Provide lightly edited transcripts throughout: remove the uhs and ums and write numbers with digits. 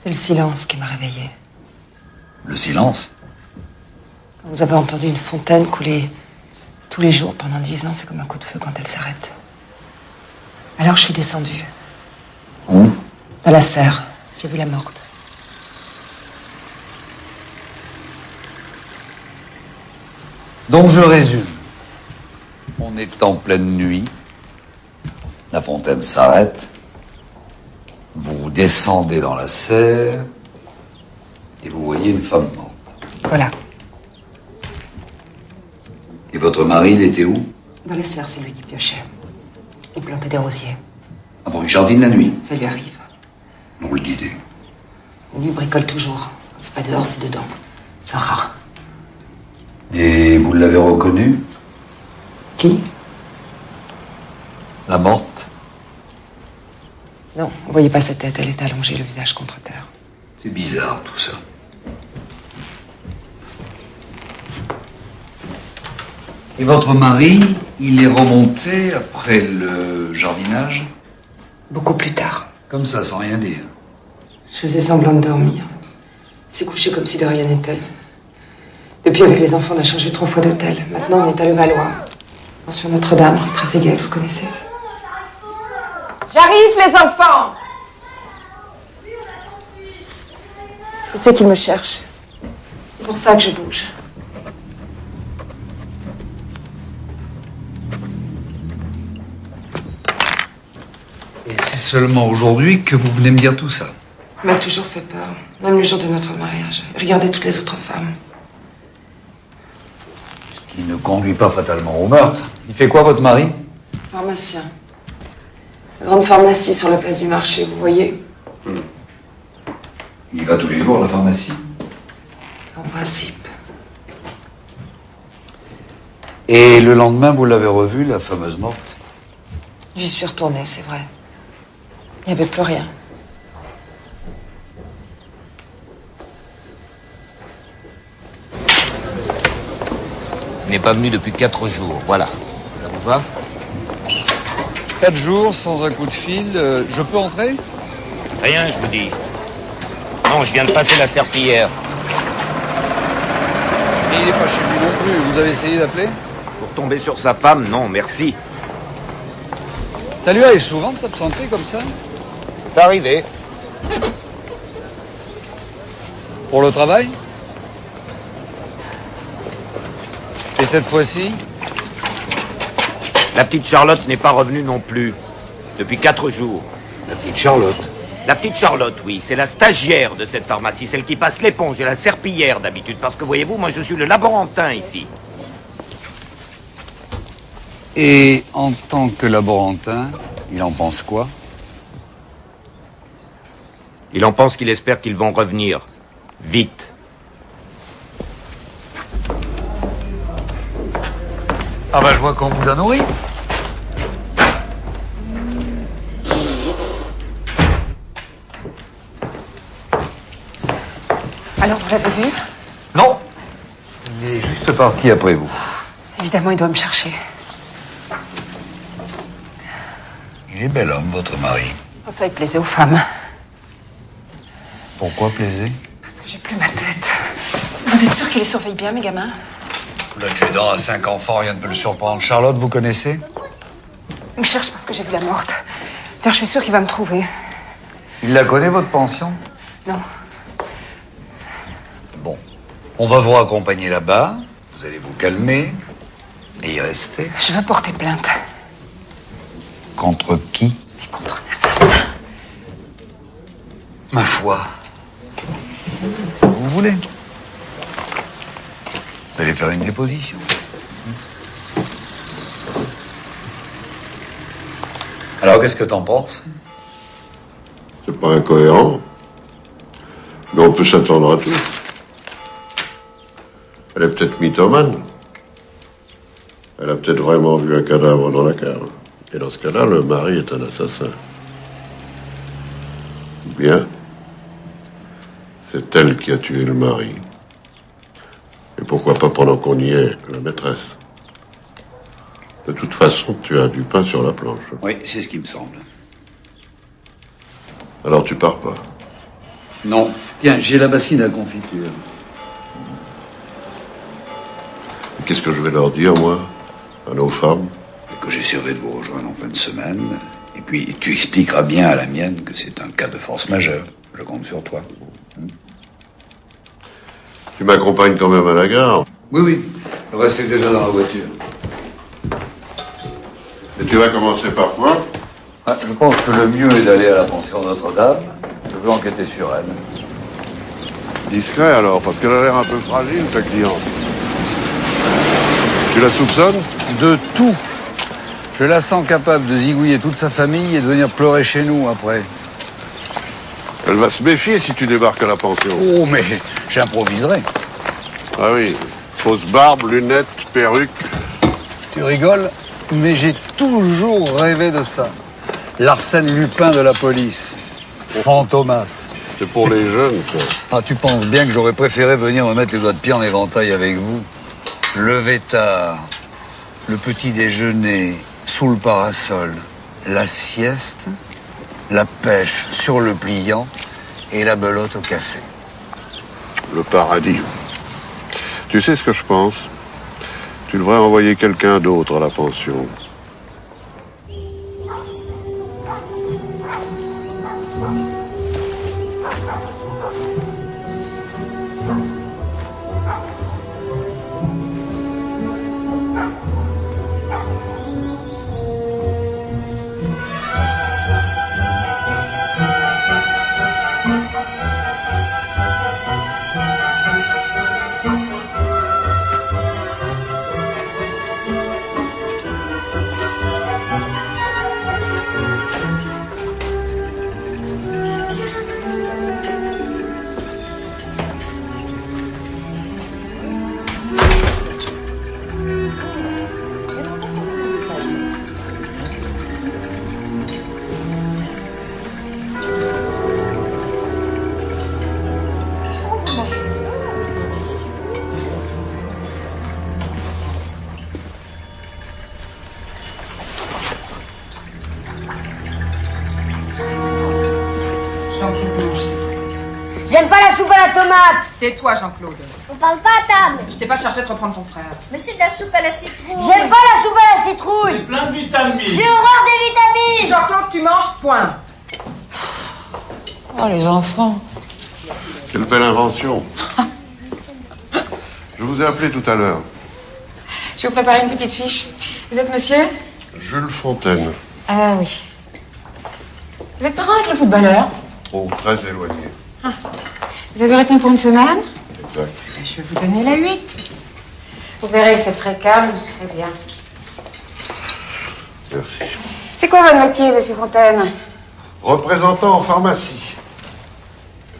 C'est le silence qui m'a réveillée. Le silence? Vous avez entendu une fontaine couler tous les jours pendant 10 ans, c'est comme un coup de feu quand elle s'arrête. Alors je suis descendue. Où? Dans la serre. J'ai vu la morte. Donc je résume. On est en pleine nuit. La fontaine s'arrête. Vous descendez dans la serre. Et vous voyez une femme morte. Voilà. Et votre mari, il était où? Dans la serre, c'est lui qui piochait. Il plantait des rosiers. Ah bon, il jardine la nuit? Ça lui arrive. Drôle d'idée. Lui bricole toujours. Quand c'est pas dehors, c'est dedans. C'est un rat. Et vous l'avez reconnu? Qui? La morte? Non, vous voyez pas sa tête, elle est allongée, le visage contre terre. C'est bizarre tout ça. Et votre mari, il est remonté après le jardinage? Beaucoup plus tard. Comme ça, sans rien dire. Je faisais semblant de dormir. Il s'est couché comme si de rien n'était. Depuis, avec les enfants, on a changé 3 fois d'hôtel. Maintenant, on est à Levallois. Pension Notre-Dame, rue Trezeguet, vous connaissez? J'arrive, les enfants! Je sais qu'ils me cherchent. C'est pour ça que je bouge. Et c'est seulement aujourd'hui que vous venez me dire tout ça? Il m'a toujours fait peur, même le jour de notre mariage. Il regardait toutes les autres femmes. Ce qui ne conduit pas fatalement au meurtre. Il fait quoi, votre mari? Pharmacien. La grande pharmacie sur la place du marché, vous voyez? Il va tous les jours à la pharmacie? En principe. Et le lendemain, vous l'avez revue, la fameuse morte? J'y suis retournée, c'est vrai. Il n'y avait plus rien. Il n'est pas venu depuis 4 jours, voilà. Ça vous va? 4 jours sans un coup de fil, je peux entrer? Rien, je vous dis. Non, je viens de passer la serpillière. Et il n'est pas chez lui non plus, vous avez essayé d'appeler? Pour tomber sur sa femme, non, merci. Ça lui arrive souvent de s'absenter comme ça? C'est arrivé. Pour le travail? Et cette fois-ci? La petite Charlotte n'est pas revenue non plus. Depuis 4 jours. La petite Charlotte? La petite Charlotte, oui, c'est la stagiaire de cette pharmacie, celle qui passe l'éponge et la serpillière d'habitude. Parce que voyez-vous, moi je suis le laborantin ici. Et en tant que laborantin, il en pense quoi? Il en pense qu'il espère qu'ils vont revenir. Vite. Ah bah je vois qu'on vous a nourri. Alors, vous l'avez vu? Non. Il est juste parti après vous. Évidemment, il doit me chercher. Il est bel homme, votre mari. Pour ça, il plaisait aux femmes. Pourquoi plaisait? Parce que j'ai plus ma tête. Vous êtes sûr qu'il les surveille bien, mes gamins? L'adjudant a 5 enfants, rien ne peut le surprendre. Charlotte, vous connaissez? Il me cherche parce que j'ai vu la morte. D'ailleurs, je suis sûre qu'il va me trouver. Il la connaît, votre pension? Non. Bon. On va vous raccompagner là-bas. Vous allez vous calmer et y rester. Je veux porter plainte. Contre qui? Mais contre un assassin. Ma foi. Si vous voulez. Vous allez faire une déposition. Alors, qu'est-ce que t'en penses? C'est pas incohérent. Mais on peut s'attendre à tout. Elle est peut-être mythomane. Elle a peut-être vraiment vu un cadavre dans la cave. Et dans ce cas-là, le mari est un assassin. Ou bien, c'est elle qui a tué le mari. Et pourquoi pas, pendant qu'on y est, la maîtresse. De toute façon, tu as du pain sur la planche. Oui, c'est ce qui me semble. Alors tu pars pas. Non. Bien, j'ai la bassine à confiture. Qu'est-ce que je vais leur dire, moi, à nos femmes? Que j'essaierai de vous rejoindre en fin de semaine. Et puis, tu expliqueras bien à la mienne que c'est un cas de force majeure. Je compte sur toi. Tu m'accompagnes quand même à la gare. Oui, oui. Le reste est déjà dans la voiture. Et tu vas commencer par quoi? Ah, je pense que le mieux est d'aller à la pension Notre-Dame. Je veux enquêter sur elle. Discret alors, parce qu'elle a l'air un peu fragile, ta cliente. Tu la soupçonnes? De tout. Je la sens capable de zigouiller toute sa famille et de venir pleurer chez nous après. Elle va se méfier si tu débarques à la pension. Oh, mais j'improviserai. Ah oui, fausse barbe, lunettes, perruque. Tu rigoles, mais j'ai toujours rêvé de ça. L'Arsène Lupin de la police. Fantomas. C'est pour les jeunes, ça. Ah, tu penses bien que j'aurais préféré venir me mettre les doigts de pied en éventail avec vous. Lever tard, le petit déjeuner sous le parasol, la sieste, la pêche sur le pliant et la belote au café. Le paradis. Tu sais ce que je pense? Tu devrais envoyer quelqu'un d'autre à la pension. J'aime pas la soupe à la tomate. Tais-toi, Jean-Claude. On parle pas à table. Je t'ai pas chargé de reprendre ton frère. Mais c'est de la soupe à la citrouille. J'aime pas la soupe à la citrouille. C'est plein de vitamines. J'ai horreur des vitamines. Jean-Claude, tu manges, point. Oh, les enfants. Quelle belle invention. Je vous ai appelé tout à l'heure. Je vais vous préparer une petite fiche. Vous êtes monsieur? Jules Fontaine. Ah oui. Vous êtes parent avec le footballeur? Oh, très éloigné. Vous avez retenu pour une semaine? Exact. Je vais vous donner la 8. Vous verrez, c'est très calme, vous serez bien. Merci. C'est quoi votre métier, monsieur Fontaine? Représentant en pharmacie.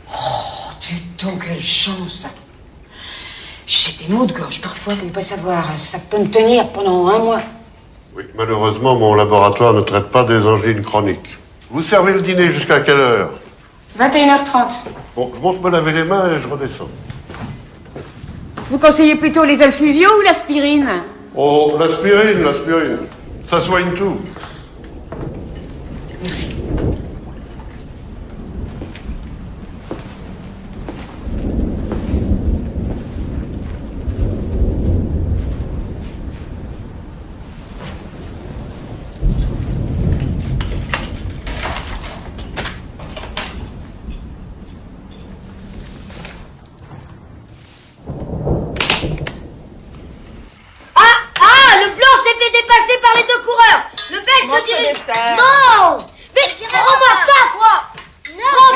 Oh, dis donc, quelle chance. J'ai des maux de gorge parfois, vous ne pouvez pas savoir. Ça peut me tenir pendant 1 mois. Oui, malheureusement, mon laboratoire ne traite pas des angines chroniques. Vous servez le dîner jusqu'à quelle heure? 21h30. Bon, je monte me laver les mains et je redescends. Vous conseillez plutôt les infusions ou l'aspirine? Oh, l'aspirine, l'aspirine. Ça soigne tout. Merci. Non! Mais rends-moi ça, toi! Non!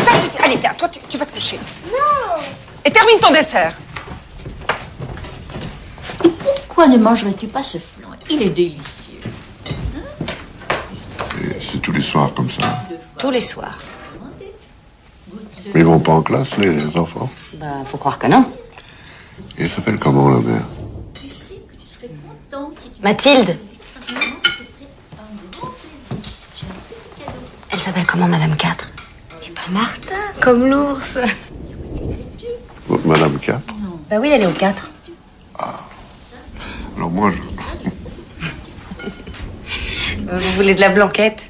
Ça suffit. Allez, viens, toi, tu vas te coucher. Non! Et termine ton dessert. Pourquoi ne mangerais-tu pas ce flan? Il est délicieux. C'est tous les soirs comme ça. Tous les soirs. Mais ils vont pas en classe, les enfants? Ben, faut croire que non. Et elle s'appelle comment, la mère? Tu sais que tu serais contente si tu... Mathilde. Elle s'appelle comment, Madame 4? Eh ben, Martha, comme l'ours. Madame 4? Bah oui, elle est au 4. Alors moi, Vous voulez de la blanquette?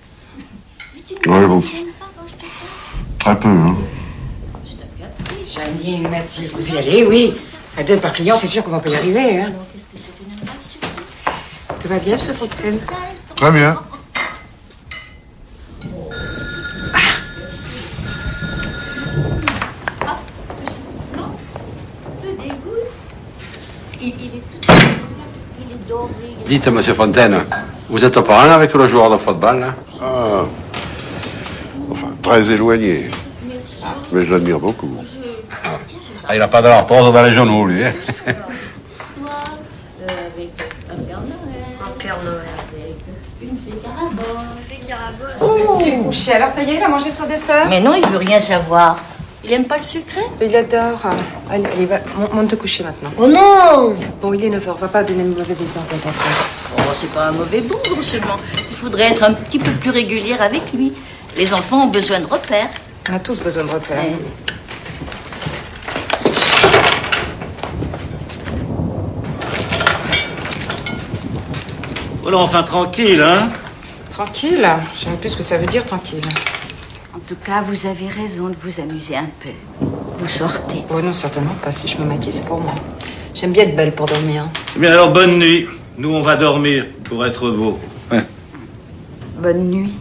Ouais, bon. Très peu, hein. Janine, Mathilde, vous y allez, oui. À 2 par client, c'est sûr qu'on va pas y arriver, hein. Tout va bien, M. Fontaine? Très bien. Dites, Monsieur Fontaine, vous êtes parent avec le joueur de football, là? Ah. Enfin, très éloigné. Mais je l'admire beaucoup. Ah, il n'a pas de l'arthrose dans les genoux, lui. Hein? Petit couché. Alors ça y est, il a mangé son dessert? Mais non, il veut rien savoir. Il aime pas le sucré? Il adore. Allez, allez, va, monte te coucher maintenant. Oh non! Bon, il est 9h, va pas donner de mauvais exemples à ton frère. Oh, c'est pas un mauvais bougre seulement. Il faudrait être un petit peu plus régulière avec lui. Les enfants ont besoin de repères. On a tous besoin de repères. Ouais. Voilà, enfin tranquille, hein? Tranquille? Je sais même plus ce que ça veut dire, tranquille. En tout cas, vous avez raison de vous amuser un peu. Vous sortez. Oh non, certainement pas. Si je me maquille, c'est pour moi. J'aime bien être belle pour dormir. Eh bien alors, bonne nuit. Nous, on va dormir pour être beau. Ouais. Bonne nuit.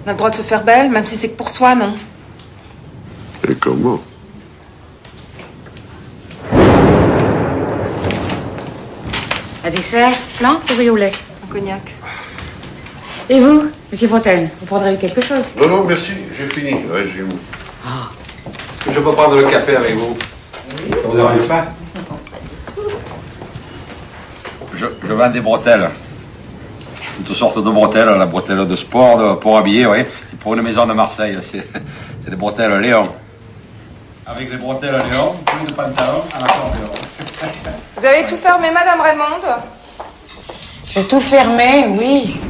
On a le droit de se faire belle, même si c'est que pour soi, non? Et comment? Un dessert, flan ou riz au lait? Un cognac. Et vous, Monsieur Fontaine, vous prendrez quelque chose? Non, non, merci, j'ai fini. Régime. Est-ce que je peux prendre le café avec vous? Ça vous dérange pas? Je vends des bretelles. Toutes sortes de bretelles, la bretelle de sport, pour habiller, oui. C'est pour une maison de Marseille, c'est des bretelles Léon. Avec des bretelles Léon, plus de pantalons à l'accordéon. Vous avez tout fermé, Madame Raymonde? J'ai tout fermé, oui.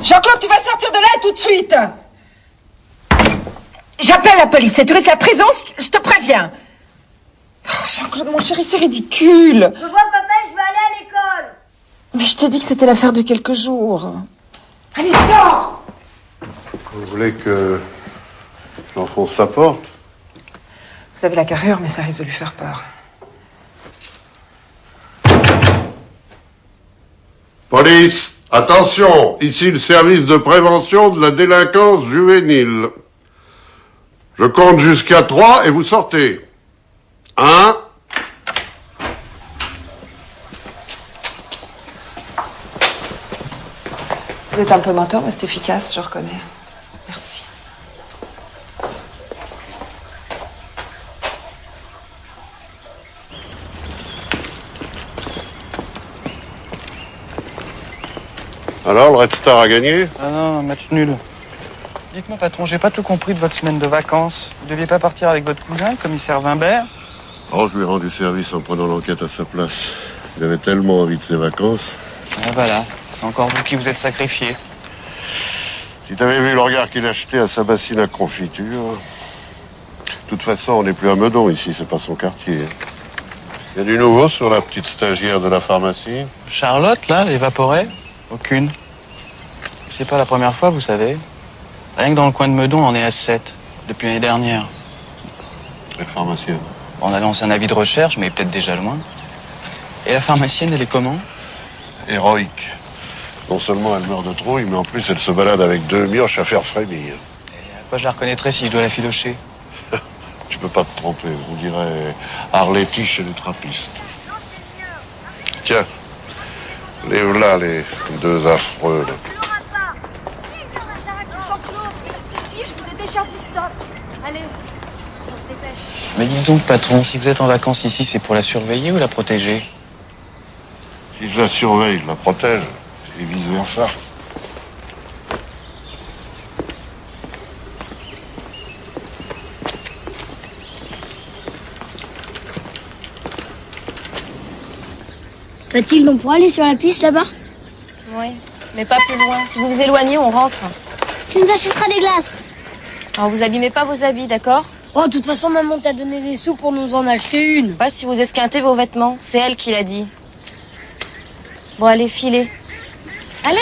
Jean-Claude, tu vas sortir de là tout de suite! J'appelle la police. Si tu risques la prison, je te préviens. Oh, Jean-Claude, mon chéri, c'est ridicule. Je vois papa, je vais aller à l'école. Mais je t'ai dit que c'était l'affaire de quelques jours. Allez, sors! Vous voulez que j'enfonce la porte? Vous avez la carrure, mais ça risque de lui faire peur. Police! Attention, ici le service de prévention de la délinquance juvénile. Je compte jusqu'à 3 et vous sortez. 1. Vous êtes un peu menteur, mais c'est efficace, je reconnais. Merci. Alors, le Red Star a gagné? Ah non, un match nul. Dites-moi, patron, j'ai pas tout compris de votre semaine de vacances. Vous deviez pas partir avec votre cousin, le commissaire Wimbert? Oh, je lui ai rendu service en prenant l'enquête à sa place. Il avait tellement envie de ses vacances. Ah voilà, c'est encore vous qui vous êtes sacrifié. Si t'avais vu le regard qu'il a jeté à sa bassine à confiture. De toute façon, on n'est plus à Meudon ici, c'est pas son quartier. Il y a du nouveau sur la petite stagiaire de la pharmacie? Charlotte, là, évaporée? Aucune. C'est pas la première fois, vous savez. Rien que dans le coin de Meudon, on est à 7, depuis l'année dernière. La pharmacienne. On a lancé un avis de recherche, mais peut-être déjà loin. Et la pharmacienne, elle est comment? Héroïque. Non seulement elle meurt de trouille, mais en plus elle se balade avec 2 mioches à faire frémir. Et à quoi je la reconnaîtrais si je dois la filocher? Tu peux pas te tromper, on dirait Arletty chez les trappistes. Tiens, les voilà les 2 affreux, là. Jean-Claude, ça suffit, je vous ai déjà dit stop. Allez, on se dépêche. Mais dites donc, patron, si vous êtes en vacances ici, c'est pour la surveiller ou la protéger? Si je la surveille, je la protège, et vice-versa. Mathilde, on pourra aller sur la piste là-bas? Oui, mais pas plus loin. Si vous vous éloignez, on rentre. Tu nous achèteras des glaces. Alors vous abîmez pas vos habits, d'accord? Oh, de toute façon, maman t'a donné des sous pour nous en acheter une. Pas si vous esquintez vos vêtements. C'est elle qui l'a dit. Bon, allez, filez. Allez!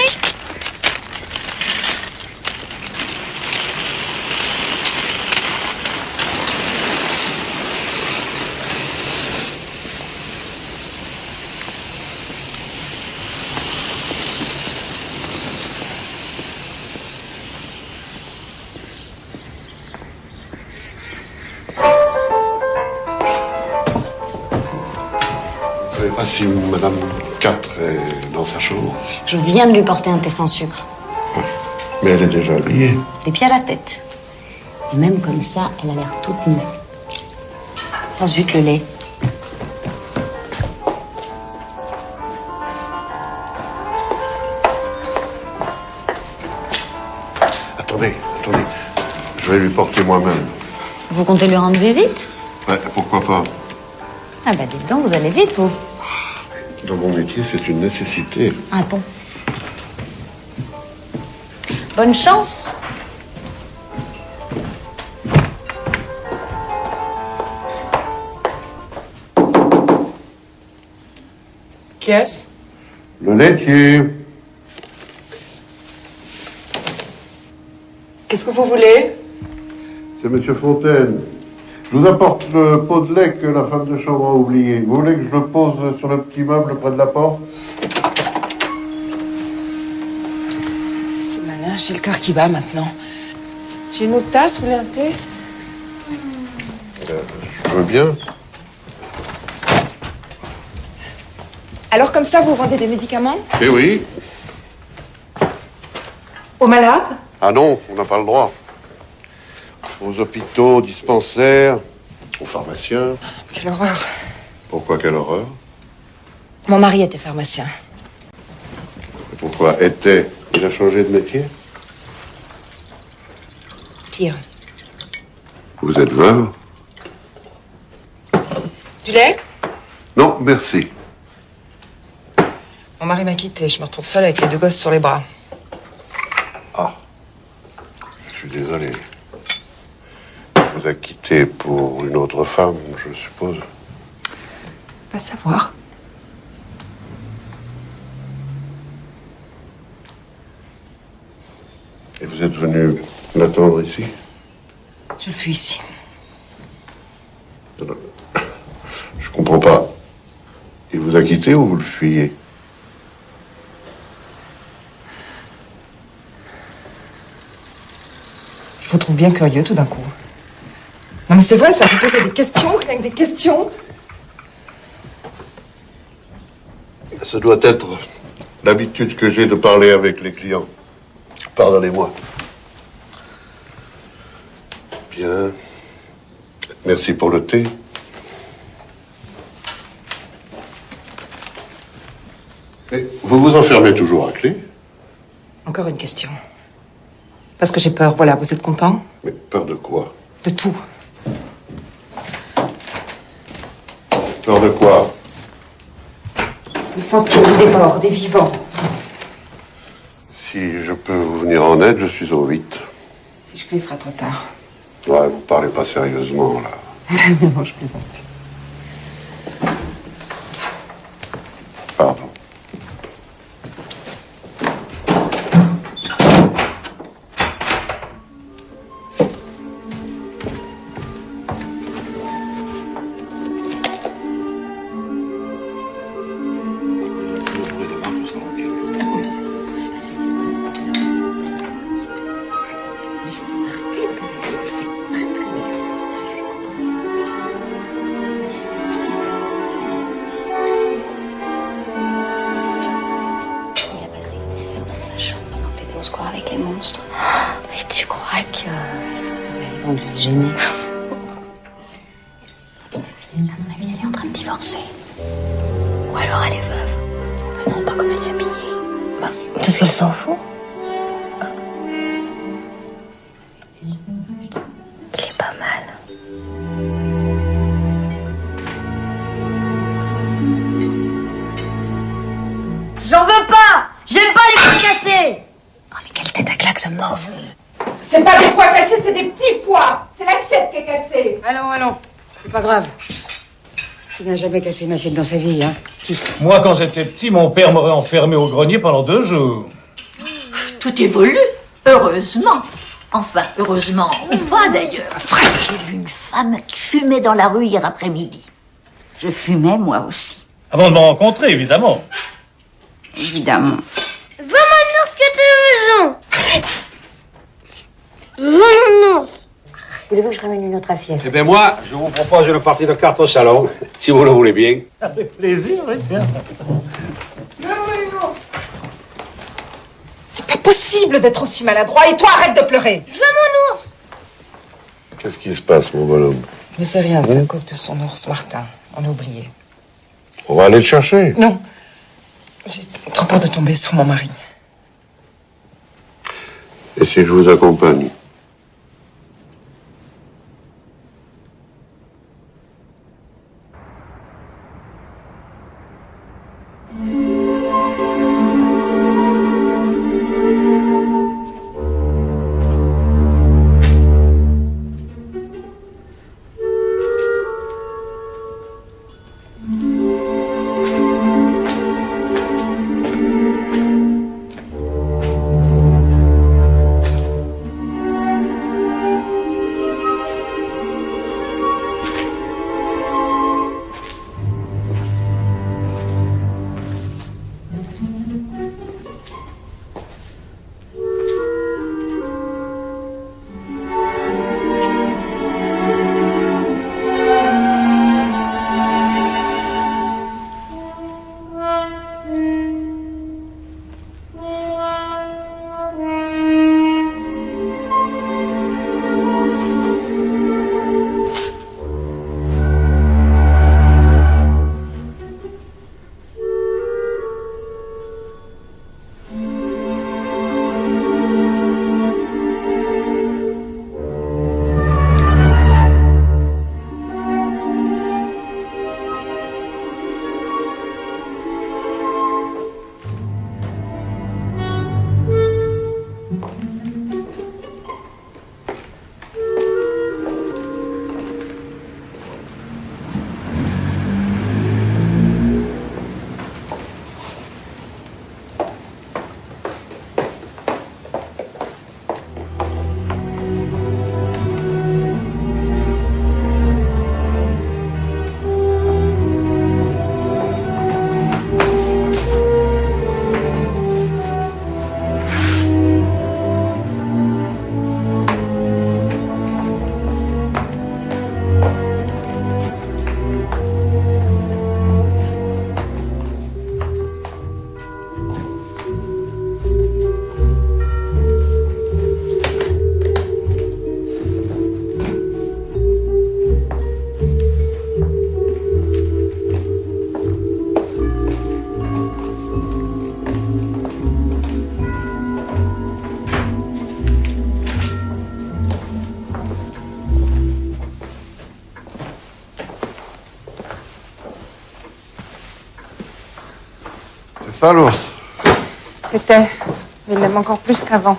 Vous savez pas si Madame 4 est dans sa chambre? Je viens de lui porter un thé sans sucre. Mais elle est déjà habillée. Des pieds à la tête. Et même comme ça, elle a l'air toute nue. Oh zut, le lait. Attendez. Je vais lui porter moi-même. Vous comptez lui rendre visite? Ouais, pourquoi pas? Ah bah dites donc, vous allez vite, vous. Dans mon métier, c'est une nécessité. Ah bon? Bonne chance. Qui est-ce? Le laitier. Qu'est-ce que vous voulez? C'est Monsieur Fontaine. Je vous apporte le pot de lait que la femme de chambre a oublié. Vous voulez que je le pose sur le petit meuble près de la porte? C'est malin, j'ai le cœur qui bat maintenant. J'ai une autre tasse, vous voulez un thé? Je veux bien. Alors comme ça, vous vendez des médicaments? Eh oui. Aux malades? Ah non, on n'a pas le droit. Aux hôpitaux, aux dispensaires, aux pharmaciens. Quelle horreur. Pourquoi quelle horreur? Mon mari était pharmacien. Et pourquoi était? Il a changé de métier? Pire. Vous êtes veuve? Du lait? Non, merci. Mon mari m'a quitté, je me retrouve seule avec les 2 gosses sur les bras. Ah. Je suis désolé. Il vous a quitté pour une autre femme, je suppose. Pas savoir. Et vous êtes venu l'attendre ici? Je le fuis ici. Je comprends pas. Il vous a quitté ou vous le fuyez? Je vous trouve bien curieux tout d'un coup. Non mais c'est vrai, ça vous posait des questions, rien que des questions. Ce doit être l'habitude que j'ai de parler avec les clients. Pardonnez-moi. Bien. Merci pour le thé. Et vous vous enfermez toujours à clé? Encore une question. Parce que j'ai peur, voilà, vous êtes content? Mais peur de quoi? De tout. Peur de quoi? Des fantômes, des morts, des vivants. Si je peux vous venir en aide, je suis au 8. Si je crie, il sera trop tard. Ouais, vous parlez pas sérieusement, là. Non, je plaisante. Pardon. Au square avec les monstres. Et tu crois qu'ils ont dû se gêner? À mon avis, elle est en train de divorcer. Ou alors elle est veuve. Mais non, pas comme elle est habillée. Bah, tout ce qu'elle s'en fout. Il est pas mal. J'en veux pas. J'aime pas les pois cassés. Oh, mais quelle tête à claque ce morveux. C'est pas des pois cassés, c'est des petits pois. C'est l'assiette qui est cassée. Allons. C'est pas grave. Qui n'a jamais cassé une assiette dans sa vie, hein? Qui? Moi, quand j'étais petit, mon père m'aurait enfermé au grenier pendant 2 jours. Tout évolue, heureusement. Enfin, heureusement, ou pas d'ailleurs. J'ai vu une femme qui fumait dans la rue hier après-midi. Je fumais moi aussi. Avant de me rencontrer, évidemment. Évidemment. Va-moi-nous que t'es maison. Va-moi-nous. Voulez-vous que je ramène une autre assiette? Eh bien, moi, je vous propose une partie de cartes au salon, si vous le voulez bien. Avec plaisir, oui, tiens. Va-moi-nous. C'est pas possible d'être aussi maladroit. Et toi, arrête de pleurer. Je veux mon ours. Qu'est-ce qui se passe, mon bonhomme? Mais c'est rien, c'est à cause de son ours, Martin. On a oublié. On va aller le chercher. Non. J'ai trop peur de tomber sur mon mari. Et si je vous accompagne? C'est ça l'ours? C'était. Mais il l'aime encore plus qu'avant.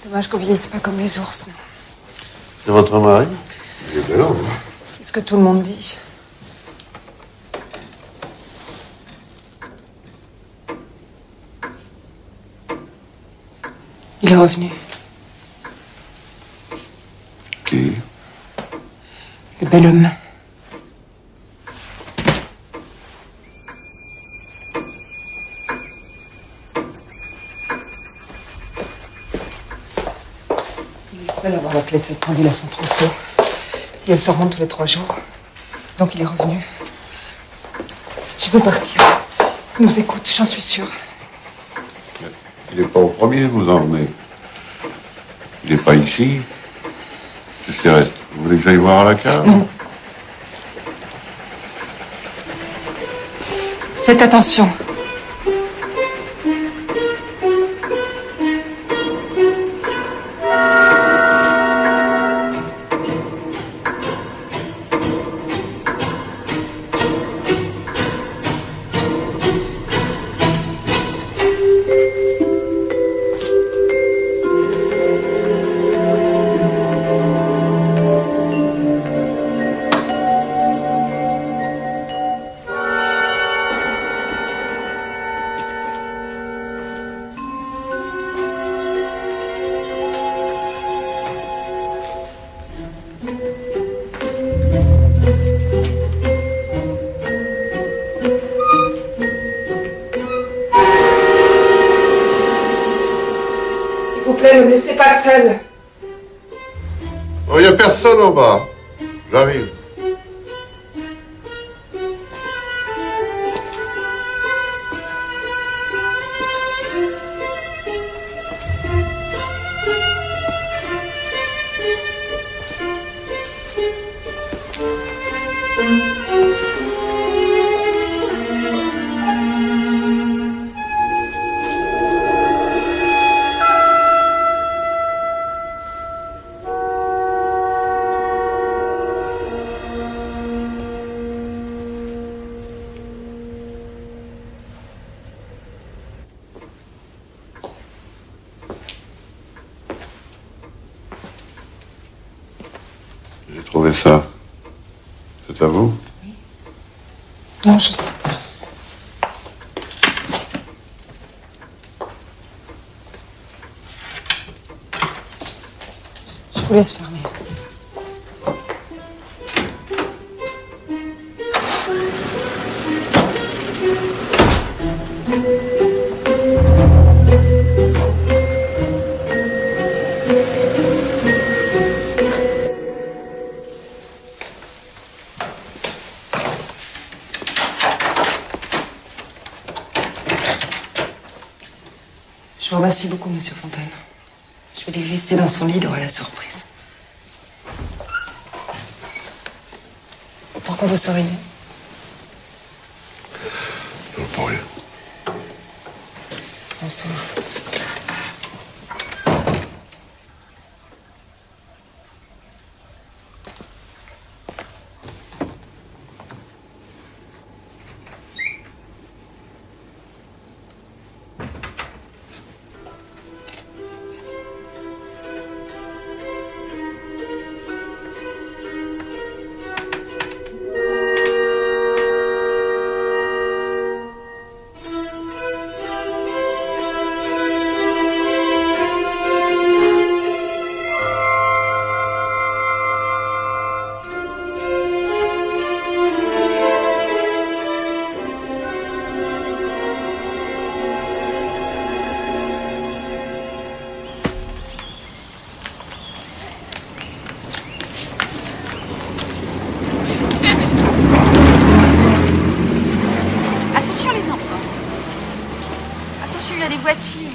Dommage qu'on vieillisse pas comme les ours, non. C'est votre mari? Il est bel homme. C'est ce que tout le monde dit. Il est revenu. Qui? Le bel homme. Il est le seul à avoir la clé de cette pendule à son trousseau. Et elle se rend tous les 3 jours. Donc il est revenu. Je veux partir. Il nous écoute, j'en suis sûre. Il n'est pas au premier, vous emmenez. Il n'est pas ici. Qu'est-ce qui reste? Vous voulez que j'aille voir à la cave? Non. Faites attention. S'il vous plaît, ne me laissez pas seule. Oh, il n'y a personne en bas. J'arrive. J'ai trouvé ça. C'est à vous? Non, je sais pas. Je vous laisse fermer. Je vous remercie beaucoup, Monsieur Fontaine. Je vais les glisser dans son lit, il aura la surprise. Pourquoi vous souriez? Non, pour rien. Bonsoir. Attention les enfants. Attention, il y a des voitures.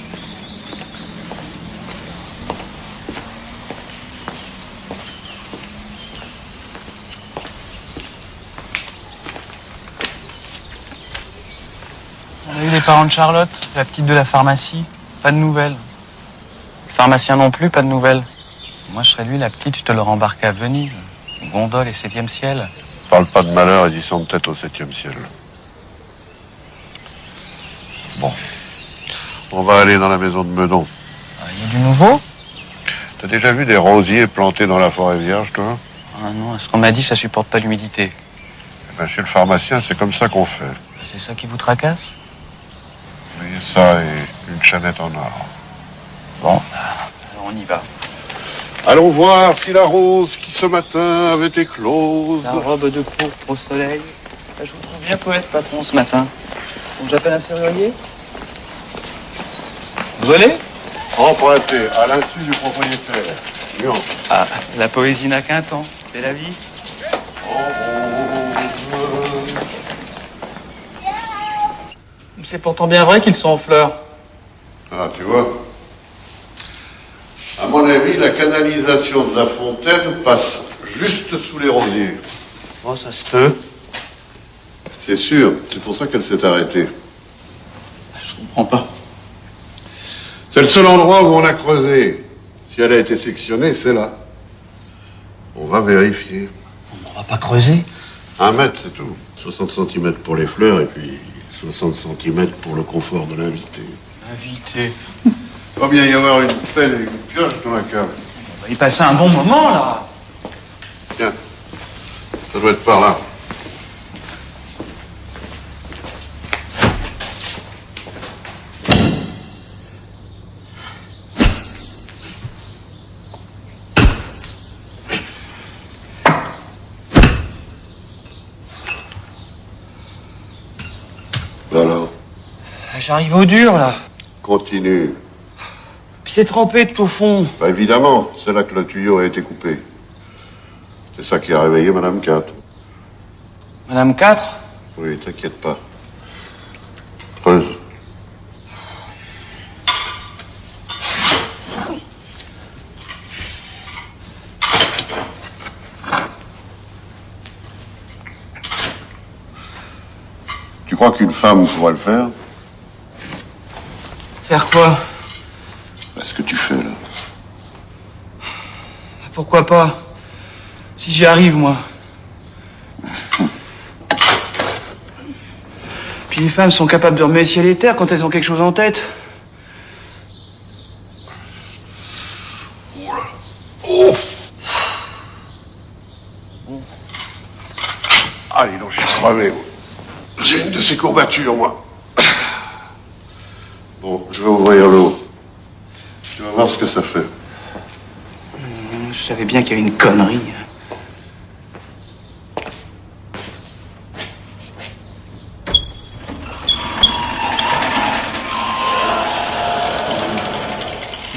On a eu les parents de Charlotte, la petite de la pharmacie. Pas de nouvelles. Le pharmacien non plus, pas de nouvelles. Moi, je serais lui, la petite, je te l'aurais embarqué à Venise. Gondole et 7e ciel. Parle pas de malheur, ils y sont peut-être au 7e ciel. Bon. On va aller dans la maison de Meudon. Il y a du nouveau? T'as déjà vu des rosiers plantés dans la forêt vierge, toi? Ah non, ce qu'on m'a dit, ça supporte pas l'humidité. Eh ben, chez le pharmacien, c'est comme ça qu'on fait. C'est ça qui vous tracasse? Oui, ça et une chaînette en or. Bon, alors on y va. Allons voir si la rose qui ce matin avait éclose. La robe de pourpre au soleil. Je vous trouve bien poète, patron, ce matin. Donc j'appelle un serrurier? Vous allez? Emprunté à l'insu du propriétaire. Lyon. Ah, la poésie n'a qu'un temps. C'est la vie. C'est pourtant bien vrai qu'ils sont en fleurs. Ah, tu vois. À mon avis, la canalisation de la fontaine passe juste sous les rosiers. Oh, ça se peut. C'est sûr, c'est pour ça qu'elle s'est arrêtée. Je comprends pas. C'est le seul endroit où on a creusé. Si elle a été sectionnée, c'est là. On va vérifier. On va pas creuser? 1 mètre, c'est tout. 60 cm pour les fleurs et puis 60 cm pour le confort de l'invité. Invité. Il va bien y avoir une pelle et une pioche dans la cave. On va y passer un bon moment, là. Tiens, ça doit être par là. Alors, j'arrive au dur, là. Continue. Puis c'est trempé tout au fond. Bah, évidemment, c'est là que le tuyau a été coupé. C'est ça qui a réveillé Madame 4. Madame 4? Oui, t'inquiète pas. Creuse. Tu crois qu'une femme pourrait le faire? Faire quoi? Ce que tu fais, là. Pourquoi pas? Si j'y arrive, moi. Puis les femmes sont capables de remuer ciel et terre quand elles ont quelque chose en tête. Oh! Allez, donc, je suis crevé. J'ai une de ces courbatures, moi. Bon, je vais ouvrir l'eau. Tu vas voir ce que ça fait. Je savais bien qu'il y avait une connerie.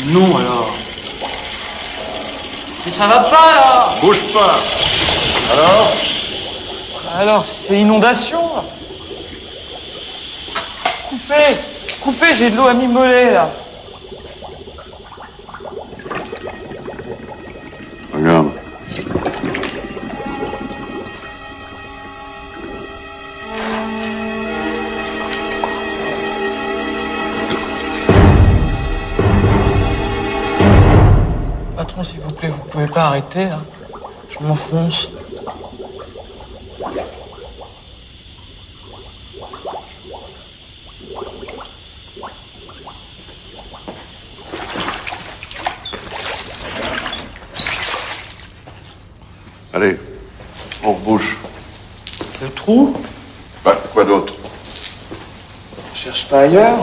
Non, alors. Mais ça va pas, là! Bouge pas! Alors, c'est inondation, là. Coupez, j'ai de l'eau à mi-mollet, là. Regarde. Patron, s'il vous plaît, vous pouvez pas arrêter, là. Je m'enfonce. Allez, on rebouche. Le trou? Bah, quoi d'autre? On cherche pas ailleurs.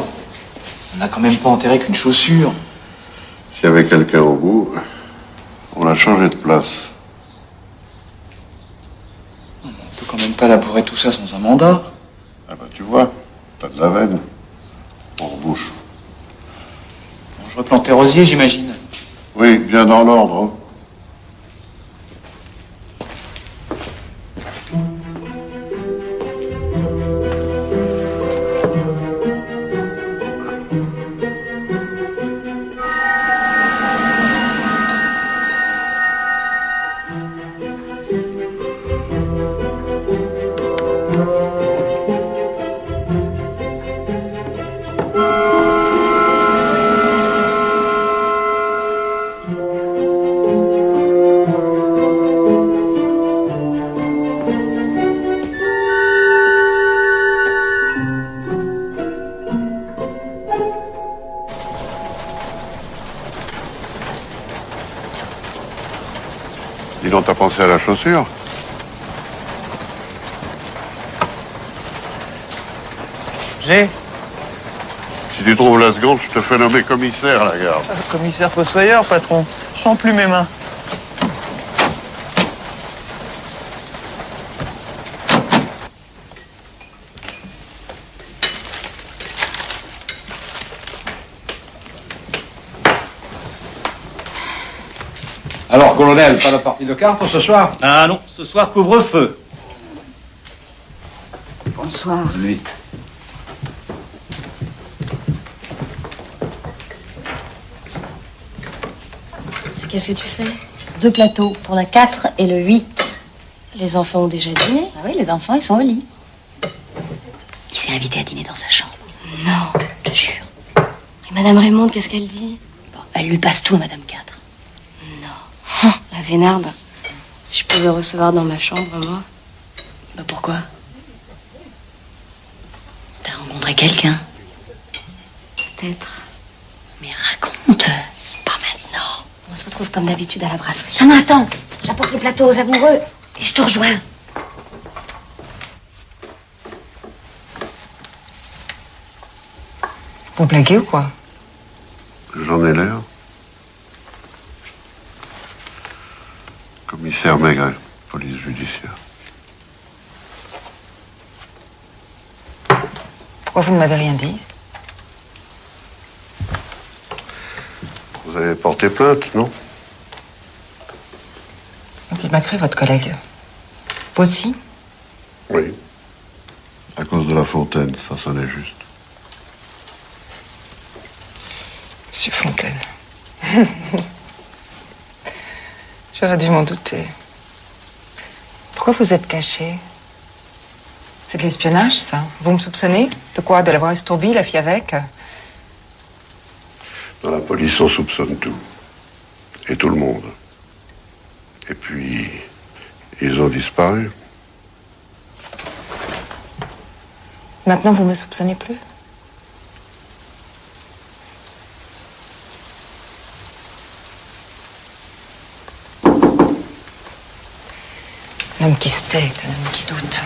On n'a quand même pas enterré qu'une chaussure. S'il y avait quelqu'un au bout, on l'a changé de place. On peut quand même pas labourer tout ça sans un mandat. Ah bah, tu vois, t'as de la veine. On rebouche. Bon, je replante les rosiers, j'imagine. Oui, bien dans l'ordre. Hein. Sinon, t'as pensé à la chaussure? J'ai. Si tu trouves la seconde, je te fais nommer commissaire à la gare. Commissaire fossoyeur, patron. Je sens plus mes mains. Alors, colonel, pas de partie de cartes ce soir? Ah non, ce soir couvre-feu. Bonsoir. Lui. Qu'est-ce que tu fais? 2 plateaux, pour la 4 et le 8. Les enfants ont déjà dîné? Ah oui, les enfants, ils sont au lit. Il s'est invité à dîner dans sa chambre. Non. Je te jure. Et Madame Raymonde, qu'est-ce qu'elle dit? Bon, elle lui passe tout à Madame 4. Non. La vénarde. Si je pouvais recevoir dans ma chambre, moi. Bah pourquoi? T'as rencontré quelqu'un? Peut-être. Mais raconte. Pas maintenant. On se retrouve comme d'habitude à la brasserie. Non, non, attends. J'apporte le plateau aux amoureux et je te rejoins. Vous blaguez ou quoi? J'en ai l'air. Commissaire Maigret, police judiciaire. Pourquoi vous ne m'avez rien dit? Vous avez porté plainte, non? Donc il m'a cru, votre collègue. Vous aussi? Oui. À cause de la fontaine, ça sonnait juste. Monsieur Fontaine. J'aurais dû m'en douter. Pourquoi vous êtes caché? C'est de l'espionnage, ça? Vous me soupçonnez? De quoi? De l'avoir estourbi, la fille avec? Dans la police, on soupçonne tout. Et tout le monde. Et puis, ils ont disparu. Maintenant, vous me soupçonnez plus? Un homme qui se tait est un homme qui doute.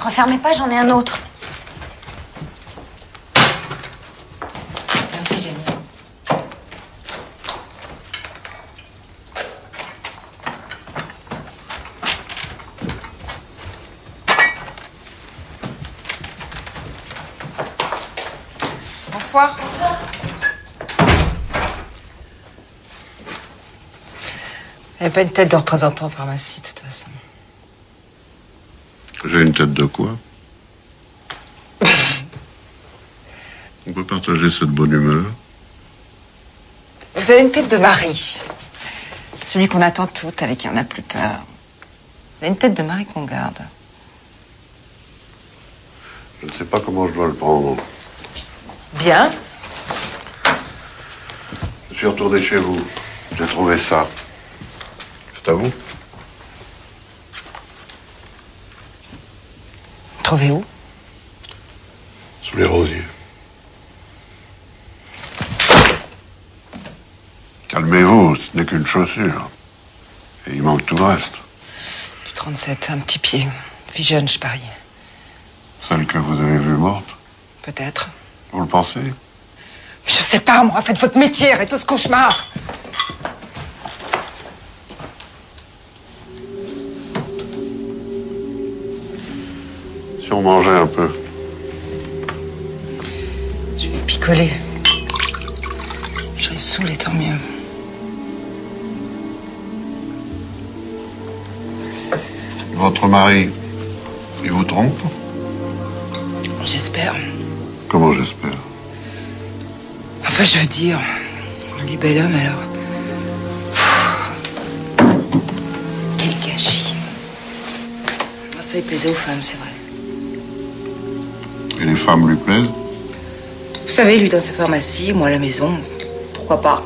Refermez pas, j'en ai un autre. Merci, Jenny. Bonsoir. Bonsoir. Elle n'a pas une tête de représentant en pharmacie, de toute façon. J'ai une tête de quoi? On peut partager cette bonne humeur. Vous avez une tête de mari. Celui qu'on attend toutes, avec qui on n'a plus peur. Vous avez une tête de mari qu'on garde. Je ne sais pas comment je dois le prendre. Bien. Je suis retourné chez vous. J'ai trouvé ça. C'est à vous? Trouvez où? Sous les rosiers. Calmez-vous, ce n'est qu'une chaussure. Et il manque tout le reste. Du 37, un petit pied. Fille jeune, je parie. Celle que vous avez vue morte? Peut-être. Vous le pensez? Mais je sais pas, moi. Faites votre métier, arrêtez ce cauchemar. Si on mangeait un peu. Je vais picoler. Je serai saoul et tant mieux. Votre mari, il vous trompe? J'espère. Comment j'espère? Enfin, je veux dire, lui bel homme alors. Quel gâchis. Ça, il plaisait aux femmes, c'est vrai. Et les femmes lui plaisent? Vous savez, lui dans sa pharmacie, moi à la maison, pourquoi pas?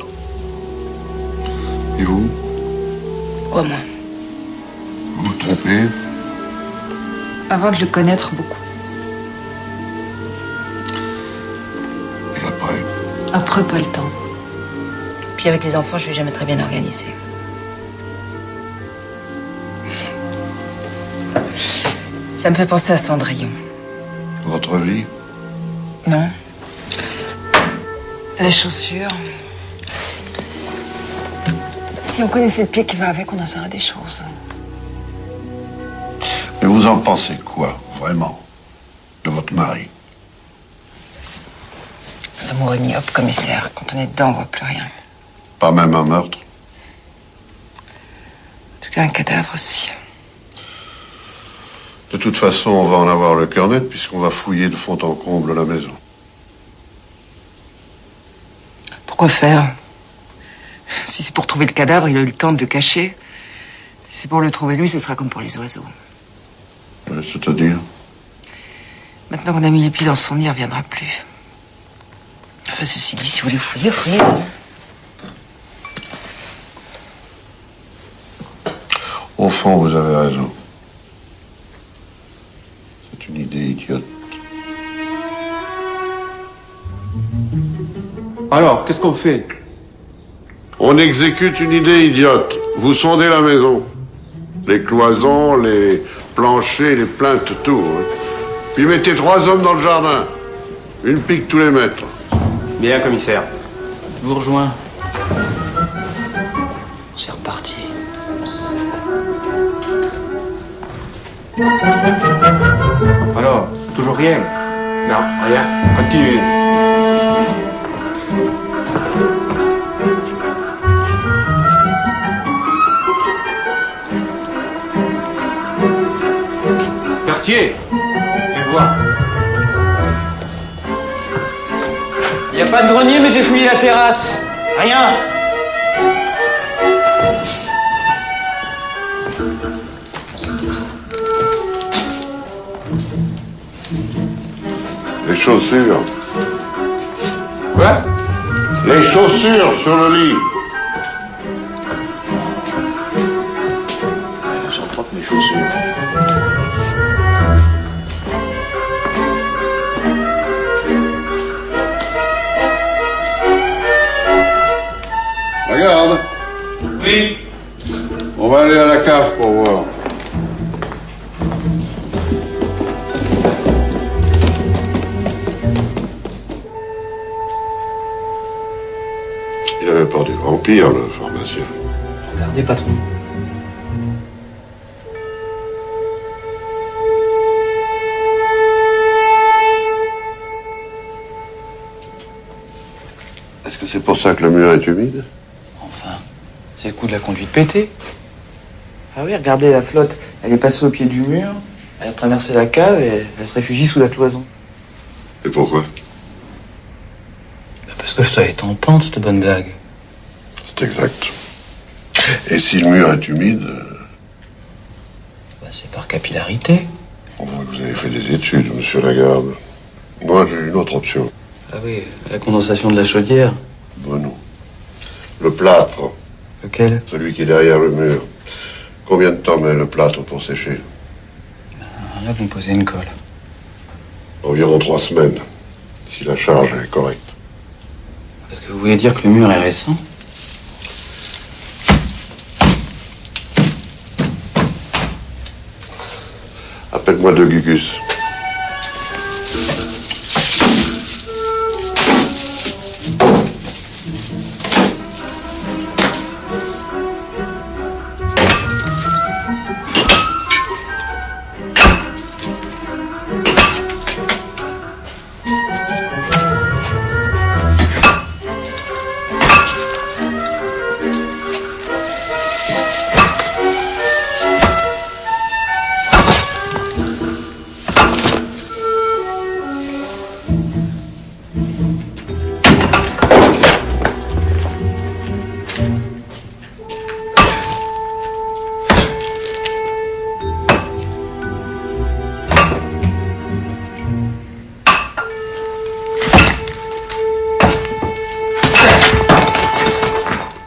Et vous? Quoi, moi? Vous vous trompez? Avant de le connaître beaucoup. Après, pas le temps. Puis avec les enfants, je suis jamais très bien organisée. Ça me fait penser à Cendrillon. Votre vie? Non. La chaussure. Si on connaissait le pied qui va avec, on en saurait des choses. Mais vous en pensez quoi, vraiment, de votre mari? L'amour est myope, commissaire. Quand on est dedans, on voit plus rien. Pas même un meurtre? En tout cas, un cadavre aussi. De toute façon, on va en avoir le cœur net puisqu'on va fouiller de fond en comble la maison. Pourquoi faire? Si c'est pour trouver le cadavre, il a eu le temps de le cacher. Si c'est pour le trouver lui, ce sera comme pour les oiseaux. C'est-à-dire? Maintenant qu'on a mis les pieds dans son nid, il ne reviendra plus. Enfin, ceci dit, si vous voulez fouiller, fouillez. Au fond, vous avez raison. C'est une idée idiote. Alors, qu'est-ce qu'on fait? On exécute une idée idiote. Vous sondez la maison. Les cloisons, les planchers, les plaintes, tout. Hein. Puis mettez 3 hommes dans le jardin. Une pique tous les mètres. Bien, commissaire. Je vous rejoins. C'est reparti. Alors, toujours rien? Non, rien. Continuez. Cartier, viens voir. Y a pas de grenier, mais j'ai fouillé la terrasse. Rien. Les chaussures. Quoi? Les chaussures sur le lit. Elles sont propres, mes chaussures. Regarde. Oui. On va aller à la cave pour voir. Il avait peur du vampire, le pharmacien. Regardez, patron. Est-ce que c'est pour ça que le mur est humide? Enfin, c'est le coup de la conduite pétée. Ah oui, regardez la flotte. Elle est passée au pied du mur, elle a traversé la cave et elle se réfugie sous la cloison. Et pourquoi? Parce que ça est en pente, cette bonne blague. C'est exact. Et si le mur est humide? C'est par capillarité. On voit que vous avez fait des études, monsieur Lagarde. Moi, j'ai une autre option. Ah oui, la condensation de la chaudière. Bon, non. Le plâtre. Lequel? Celui qui est derrière le mur. Combien de temps met le plâtre pour sécher? Là, vous me posez une colle. Environ 3 semaines, si la charge est correcte. Parce que vous voulez dire que le mur est récent? Appelle-moi De Gugus.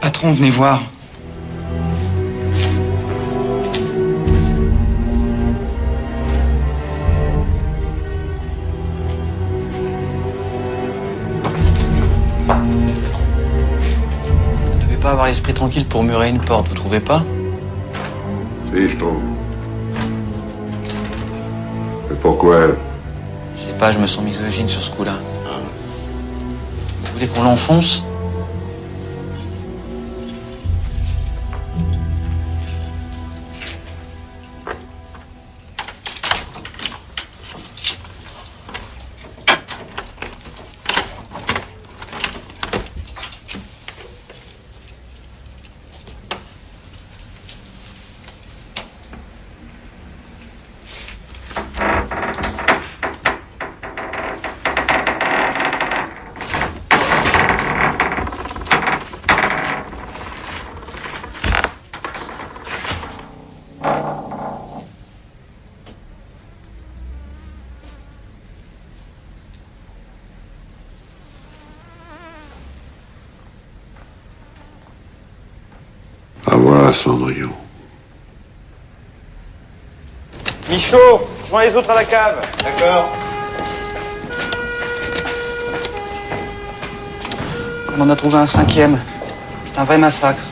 Patron, venez voir. pas avoir l'esprit tranquille pour murer une porte, vous trouvez pas? Si, je trouve. Mais pourquoi elle? Je sais pas, je me sens misogyne sur ce coup-là. Vous voulez qu'on l'enfonce? Ah voilà, Cendrillon. Michaud, joins les autres à la cave. D'accord. On en a trouvé un 5e. C'est un vrai massacre.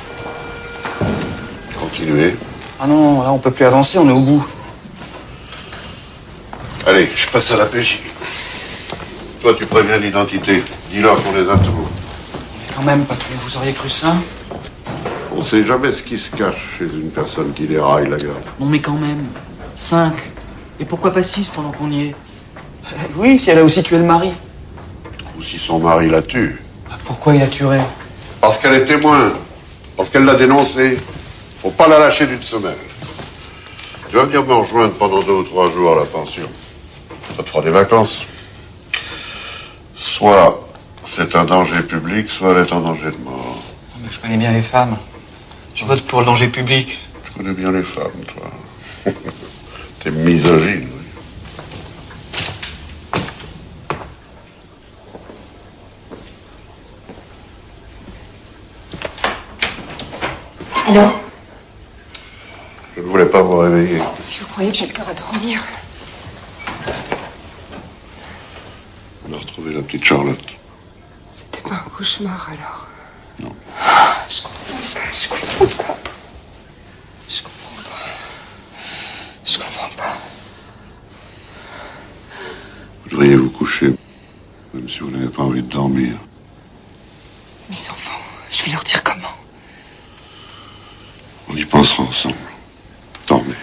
Continuez. Ah non, là on peut plus avancer, on est au bout. Allez, je passe à la PJ. Toi, tu préviens l'identité. Dis-leur qu'on les a tous. Mais quand même, patron, vous auriez cru ça? On sait jamais ce qui se cache chez une personne qui déraille la garde. Non mais quand même. 5. Et pourquoi pas 6 pendant qu'on y est? Oui, si elle a aussi tué le mari. Ou si son mari la tue. Pourquoi il a tué? Parce qu'elle est témoin. Parce qu'elle l'a dénoncé. Faut pas la lâcher d'une semaine. Tu vas venir me rejoindre pendant 2 ou 3 jours à la pension. Ça te fera des vacances. Soit c'est un danger public, soit elle est en danger de mort. Mais je connais bien les femmes. Je vote pour le danger public. Je connais bien les femmes, toi. T'es misogyne, oui. Alors? Je ne voulais pas vous réveiller. Si vous croyez que j'ai le cœur à dormir. On a retrouvé la petite Charlotte. C'était pas un cauchemar alors? Non. Je comprends pas, je comprends pas. Je comprends pas. Je comprends pas. Vous devriez vous coucher, même si vous n'avez pas envie de dormir. Mes enfants, je vais leur dire comment. On y pensera ensemble. Dormez.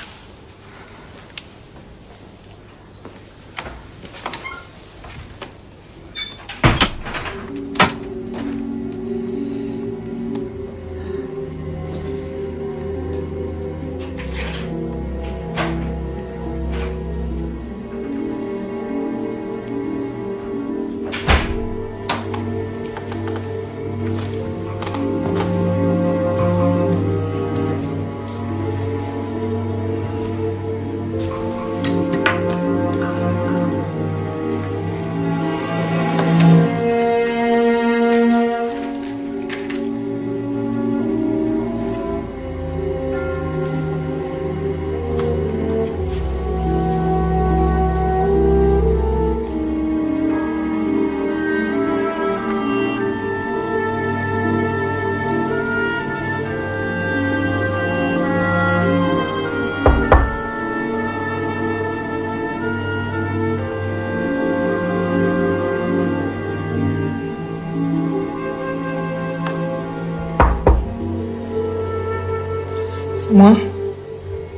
C'est moi.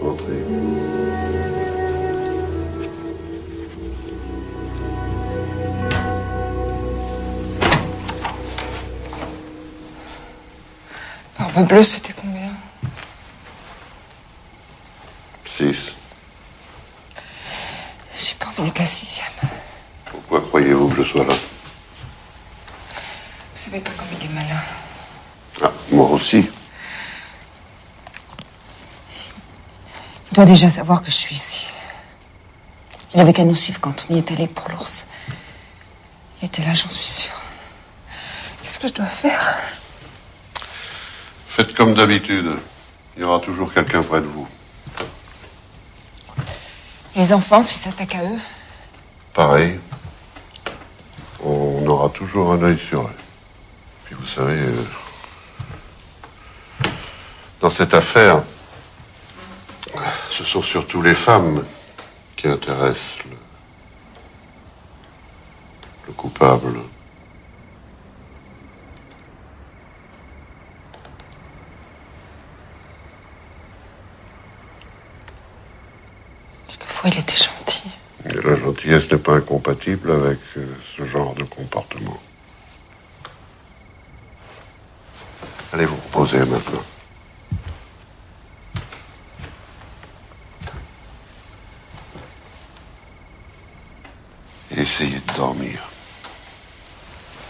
Entrez. Barbe bleue, c'était combien? 6. J'ai pas envie d'être la 6e. Pourquoi croyez-vous que je sois là? Vous savez pas comme il est malin. Ah, moi aussi. Il doit déjà savoir que je suis ici. Il avait qu'à nous suivre quand on y est allé pour l'ours. Il était là, j'en suis sûre. Qu'est-ce que je dois faire? Faites comme d'habitude. Il y aura toujours quelqu'un près de vous. Les enfants, s'ils s'attaquent à eux? Pareil. On aura toujours un œil sur eux. Puis vous savez, Dans cette affaire, ce sont surtout les femmes qui intéressent le coupable. Quelquefois, il était gentil. Et la gentillesse n'est pas incompatible avec ce genre de comportement. Allez vous reposer maintenant. Et essayez de dormir.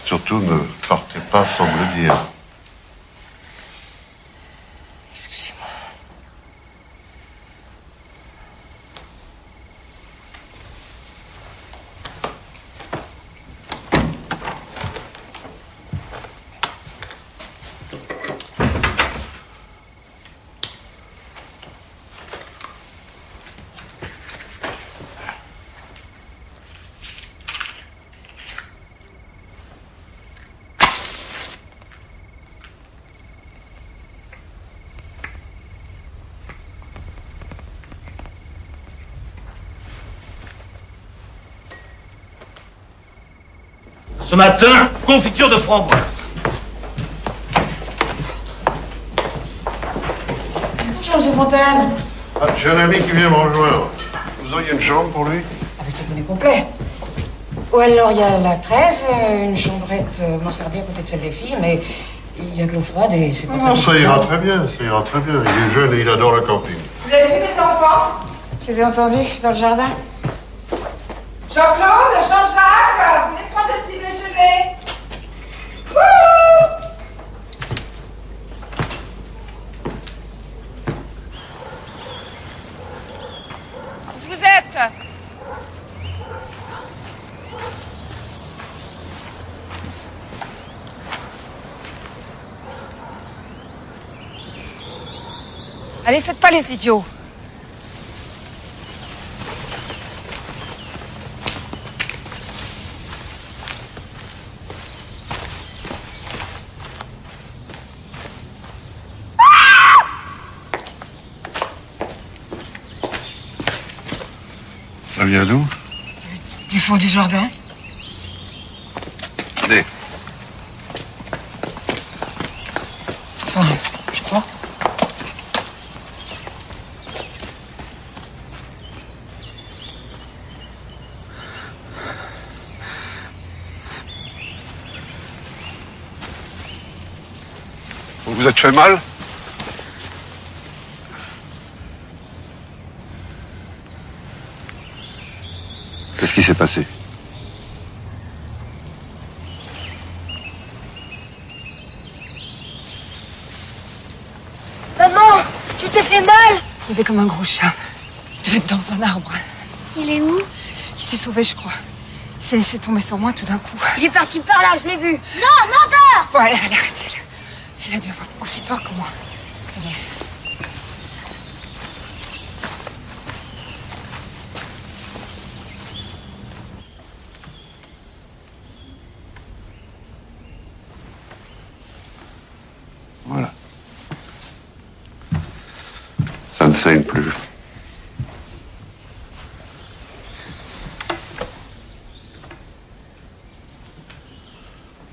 Surtout ne partez pas sans me le dire. Excusez-moi. Ce matin, confiture de framboise. Bonjour, monsieur Fontaine. Ah, j'ai un ami qui vient me rejoindre. Vous auriez une chambre pour lui? Ah, mais c'est le complet. Ou alors, il y a la 13, une chambrette mansardée à côté de celle des filles, mais il y a de l'eau froide et c'est pas Non, très ça ira confortable. très bien, ça ira très bien. Il est jeune et il adore la camping. Vous avez vu mes enfants? Je les ai entendus dans le jardin. Jean-Claude, Jean-Jacques, venez prendre le petit déjeuner. Vous êtes... Allez, faites pas les idiots. Ça vient d'où? Du fond du jardin. Allez. Enfin, je crois. Vous vous êtes fait mal? Qu'est-ce qui s'est passé? Maman, tu t'es fait mal? Il avait comme un gros chat. Il devait être dans un arbre. Il est où? Il s'est sauvé, je crois. Il s'est laissé tomber sur moi tout d'un coup. Il est parti par là, je l'ai vu. Non, menteur! Bon, allez, arrêtez-le. Il a dû avoir aussi peur que moi. Venez. Voilà. Ça ne saigne plus.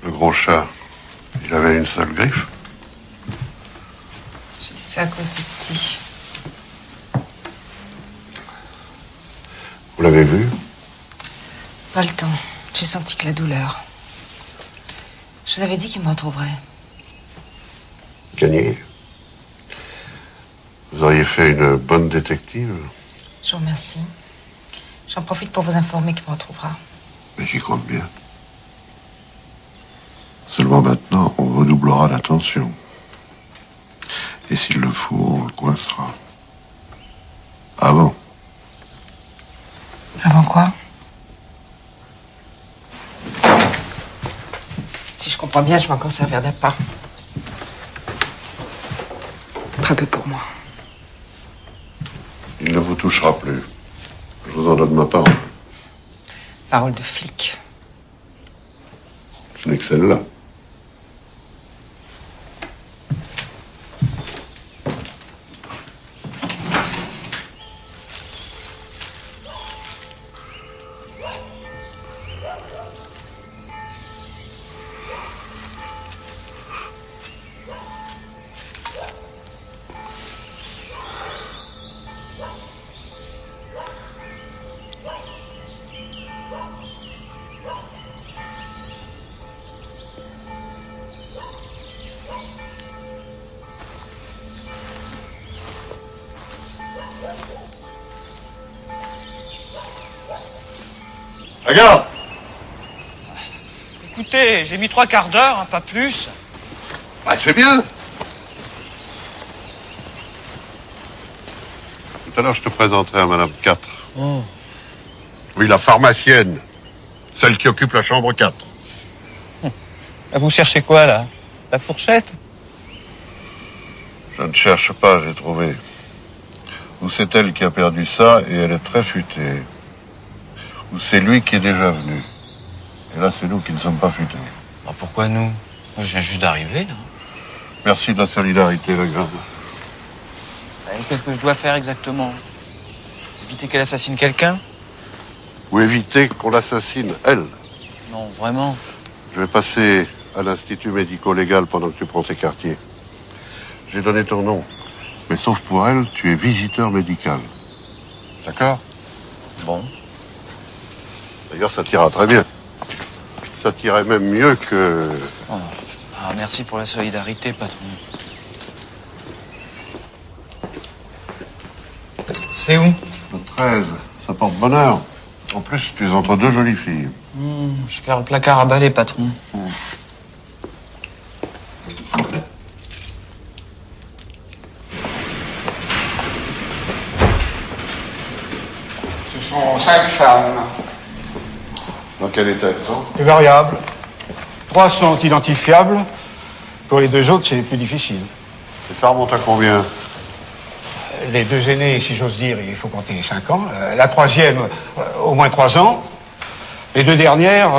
Le gros chat, il avait une seule griffe. J'ai dit ça à cause des petits. Vous l'avez vu? Pas le temps. J'ai senti que la douleur. Je vous avais dit qu'il me retrouverait. Gagné. Vous auriez fait une bonne détective. Je vous remercie. J'en profite pour vous informer qu'il me retrouvera. Mais j'y compte bien. Seulement maintenant, on redoublera l'attention. Et s'il le faut, on le coincera. Avant. Avant quoi? Si je comprends bien, je vais encore servir d'appât. Très peu pour moi. Il ne vous touchera plus. Je vous en donne ma parole. Parole de flic. Ce n'est que celle-là. Regarde. Écoutez, j'ai mis 3 quarts d'heure, hein, pas plus. Bah, c'est bien. Tout à l'heure, je te présenterai à Madame 4. Oh. Oui, la pharmacienne. Celle qui occupe la chambre 4. Vous cherchez quoi, là? La fourchette? Je ne cherche pas, j'ai trouvé. Ou c'est elle qui a perdu ça et elle est très futée. Ou c'est lui qui est déjà venu. Et là, c'est nous qui ne sommes pas futés. Bah, pourquoi nous? Moi, je viens juste d'arriver, là. Merci de la solidarité, Legrand. Qu'est-ce que je dois faire exactement? Éviter qu'elle assassine quelqu'un? Ou éviter qu'on l'assassine, elle. Non, vraiment. Je vais passer à l'Institut médico-légal pendant que tu prends tes quartiers. J'ai donné ton nom. Mais sauf pour elle, tu es visiteur médical. D'accord? Bon. D'ailleurs, ça t'ira très bien. Ça t'irait même mieux que... Oh. Ah, merci pour la solidarité, patron. C'est où? Le 13, ça porte bonheur. En plus, tu es entre deux jolies filles. Je vais faire le placard à balai, patron. Ce sont 5 femmes. Dans quel état elles sont? Variables. 3 sont identifiables. Pour les 2 autres, c'est plus difficile. Et ça remonte à combien? Les 2 aînés, si j'ose dire, il faut compter 5 ans. La 3e, au moins 3 ans. Les 2 dernières,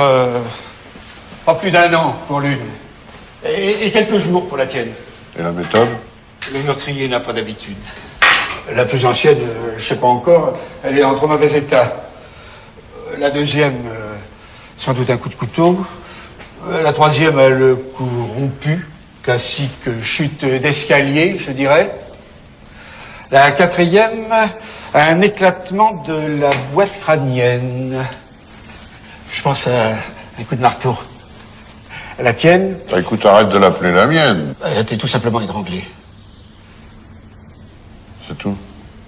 pas plus d'1 an pour l'une. Et quelques jours pour la tienne. Et la méthode? Le meurtrier n'a pas d'habitude. La plus ancienne, je sais pas encore, elle est en trop mauvais état. La 2e, sans doute un coup de couteau. La 3e a le cou rompu. Classique chute d'escalier, je dirais. La 4e a un éclatement de la boîte crânienne. Je pense à un coup de marteau. La tienne? Bah, écoute, arrête de l'appeler la mienne. Elle était tout simplement étranglée. C'est tout.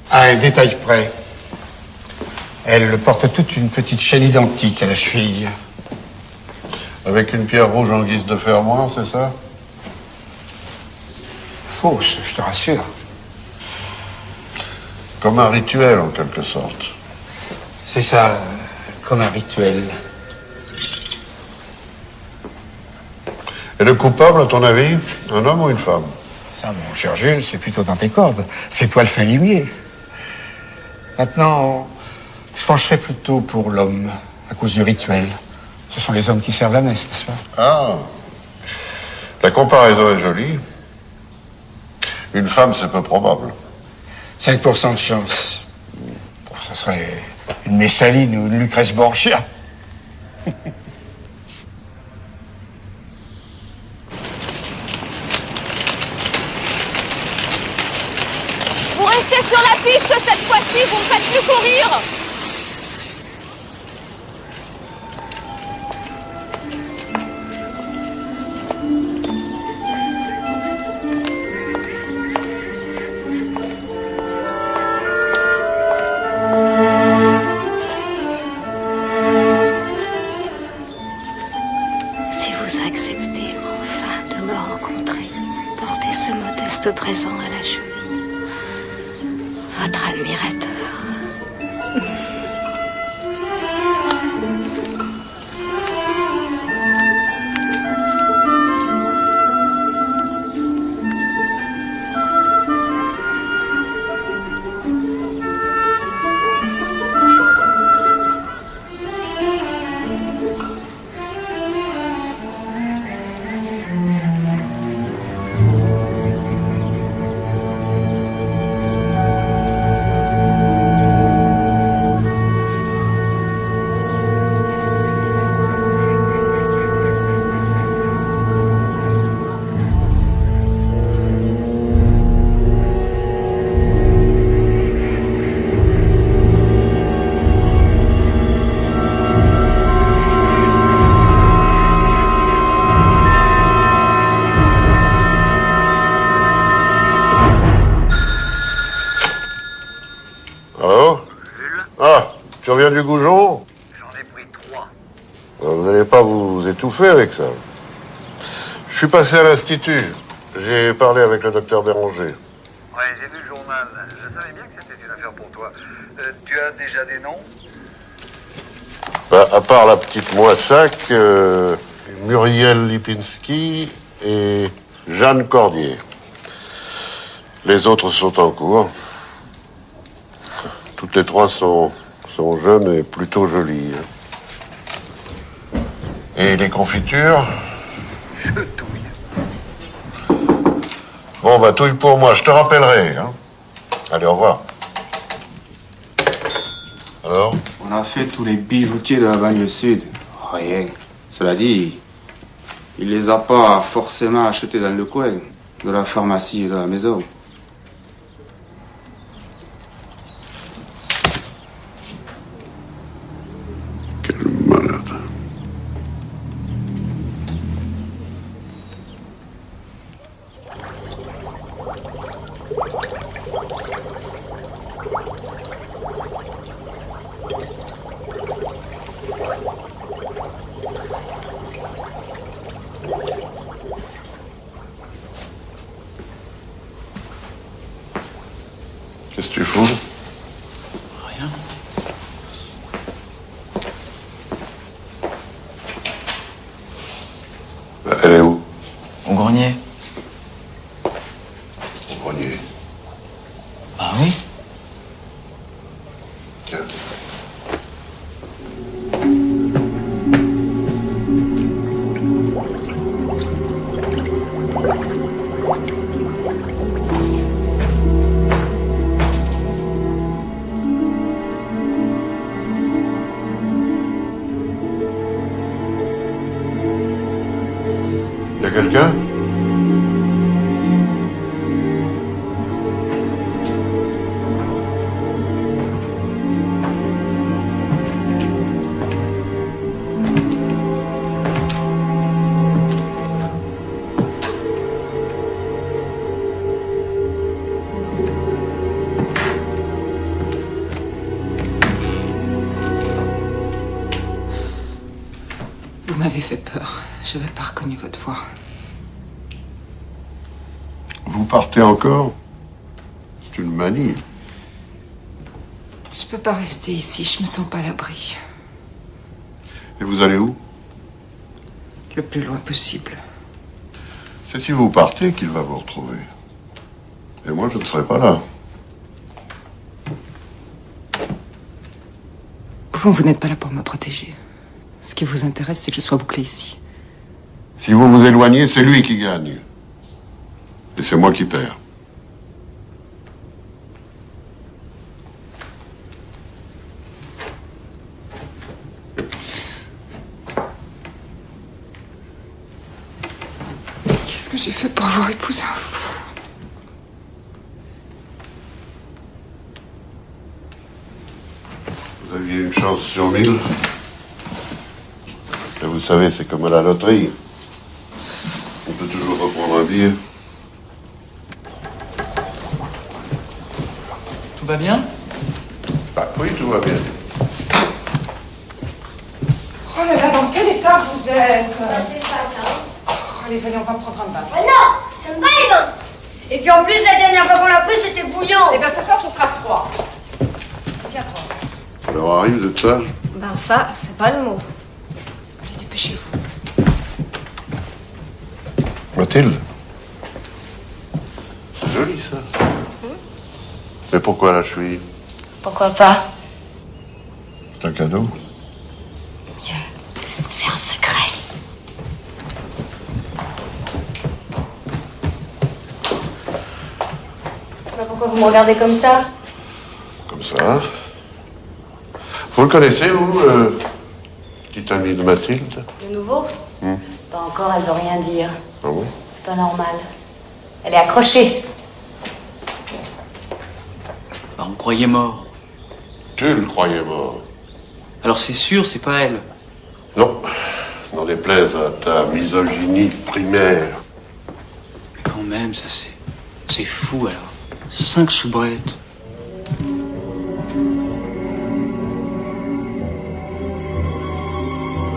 À un détail près. Elle porte toute une petite chaîne identique à la cheville. Avec une pierre rouge en guise de fermoir, c'est ça? Fausse, je te rassure. Comme un rituel, en quelque sorte. C'est ça, comme un rituel. Et le coupable, à ton avis, un homme ou une femme? Ça, mon cher Jules, c'est plutôt dans tes cordes. C'est toi le fin limier. Maintenant, je pencherais plutôt pour l'homme, à cause du rituel. Ce sont les hommes qui servent la messe, n'est-ce pas? Ah, la comparaison est jolie. Une femme, c'est peu probable. 5% de chance. Bon, ça serait une Messaline ou une Lucrèce Borgia. Vous restez sur la piste cette fois-ci, vous me faites plus courir. Si vous acceptez enfin de me rencontrer, portez ce modeste présent à la cheville. Votre admirateur. Allô? Ah, tu reviens du Goujon? J'en ai pris 3. n'allez pas vous étouffer avec ça. Je suis passé à l'Institut. J'ai parlé avec le docteur Béranger. Ouais, j'ai vu le journal. Je savais bien que c'était une affaire pour toi. Tu as déjà des noms? Bah, à part la petite Moissac, Muriel Lipinski et Jeanne Cordier. Les autres sont en cours. Toutes les trois sont jeunes et plutôt jolies. Et les confitures? Je touille. Bon, bah, touille pour moi, je te rappellerai. Hein. Allez, au revoir. Alors? On a fait tous les bijoutiers de la banlieue sud. Rien. Cela dit, il les a pas forcément achetés dans le coin, de la pharmacie et de la maison. Quel malade. Qu'est-ce que tu fous? Rien. Elle est où? Au grenier. Au grenier. Bah oui. Tiens. Y a quelqu'un? Vous m'avez fait peur. Je n'avais pas reconnu votre voix. Vous partez encore? C'est une manie. Je peux pas rester ici. Je me sens pas à l'abri. Et vous allez où? Le plus loin possible. C'est si vous partez qu'il va vous retrouver. Et moi, je ne serai pas là. Au fond, vous n'êtes pas là pour me protéger. Ce qui vous intéresse, c'est que je sois bouclée ici. Si vous vous éloignez, c'est lui qui gagne. Et c'est moi qui perds. Qu'est-ce que j'ai fait pour avoir épousé un fou? Vous aviez une chance sur 1000. Et vous savez, c'est comme à la loterie. On peut toujours reprendre un billet. Tout va bien? Bah oui, tout va bien. Oh là là, dans quel état vous êtes? C'est pas grave. Oh, allez, venez, on va prendre un bain. Ah non, j'aime pas les bains. Et puis en plus, la dernière fois qu'on l'a pris, c'était bouillant. Eh bien, ce soir, ce sera froid. Viens, toi. Alors arrive, vous êtes sage? Ben ça, c'est pas le mot. Allez, dépêchez-vous. Mathilde? C'est joli, ça. Et pourquoi la cheville? Pourquoi pas? C'est un cadeau. C'est un secret. Pourquoi vous me regardez comme ça? Comme ça. Vous le connaissez, vous, petit ami de Mathilde? De nouveau? Pas encore, elle veut rien dire. Ah bon? C'est pas normal. Elle est accrochée. Bah, on croyait mort. Tu le croyais mort. Alors c'est sûr, c'est pas elle. Non. N'en déplaise à ta misogynie primaire. Mais quand même, ça c'est fou alors. 5 soubrettes.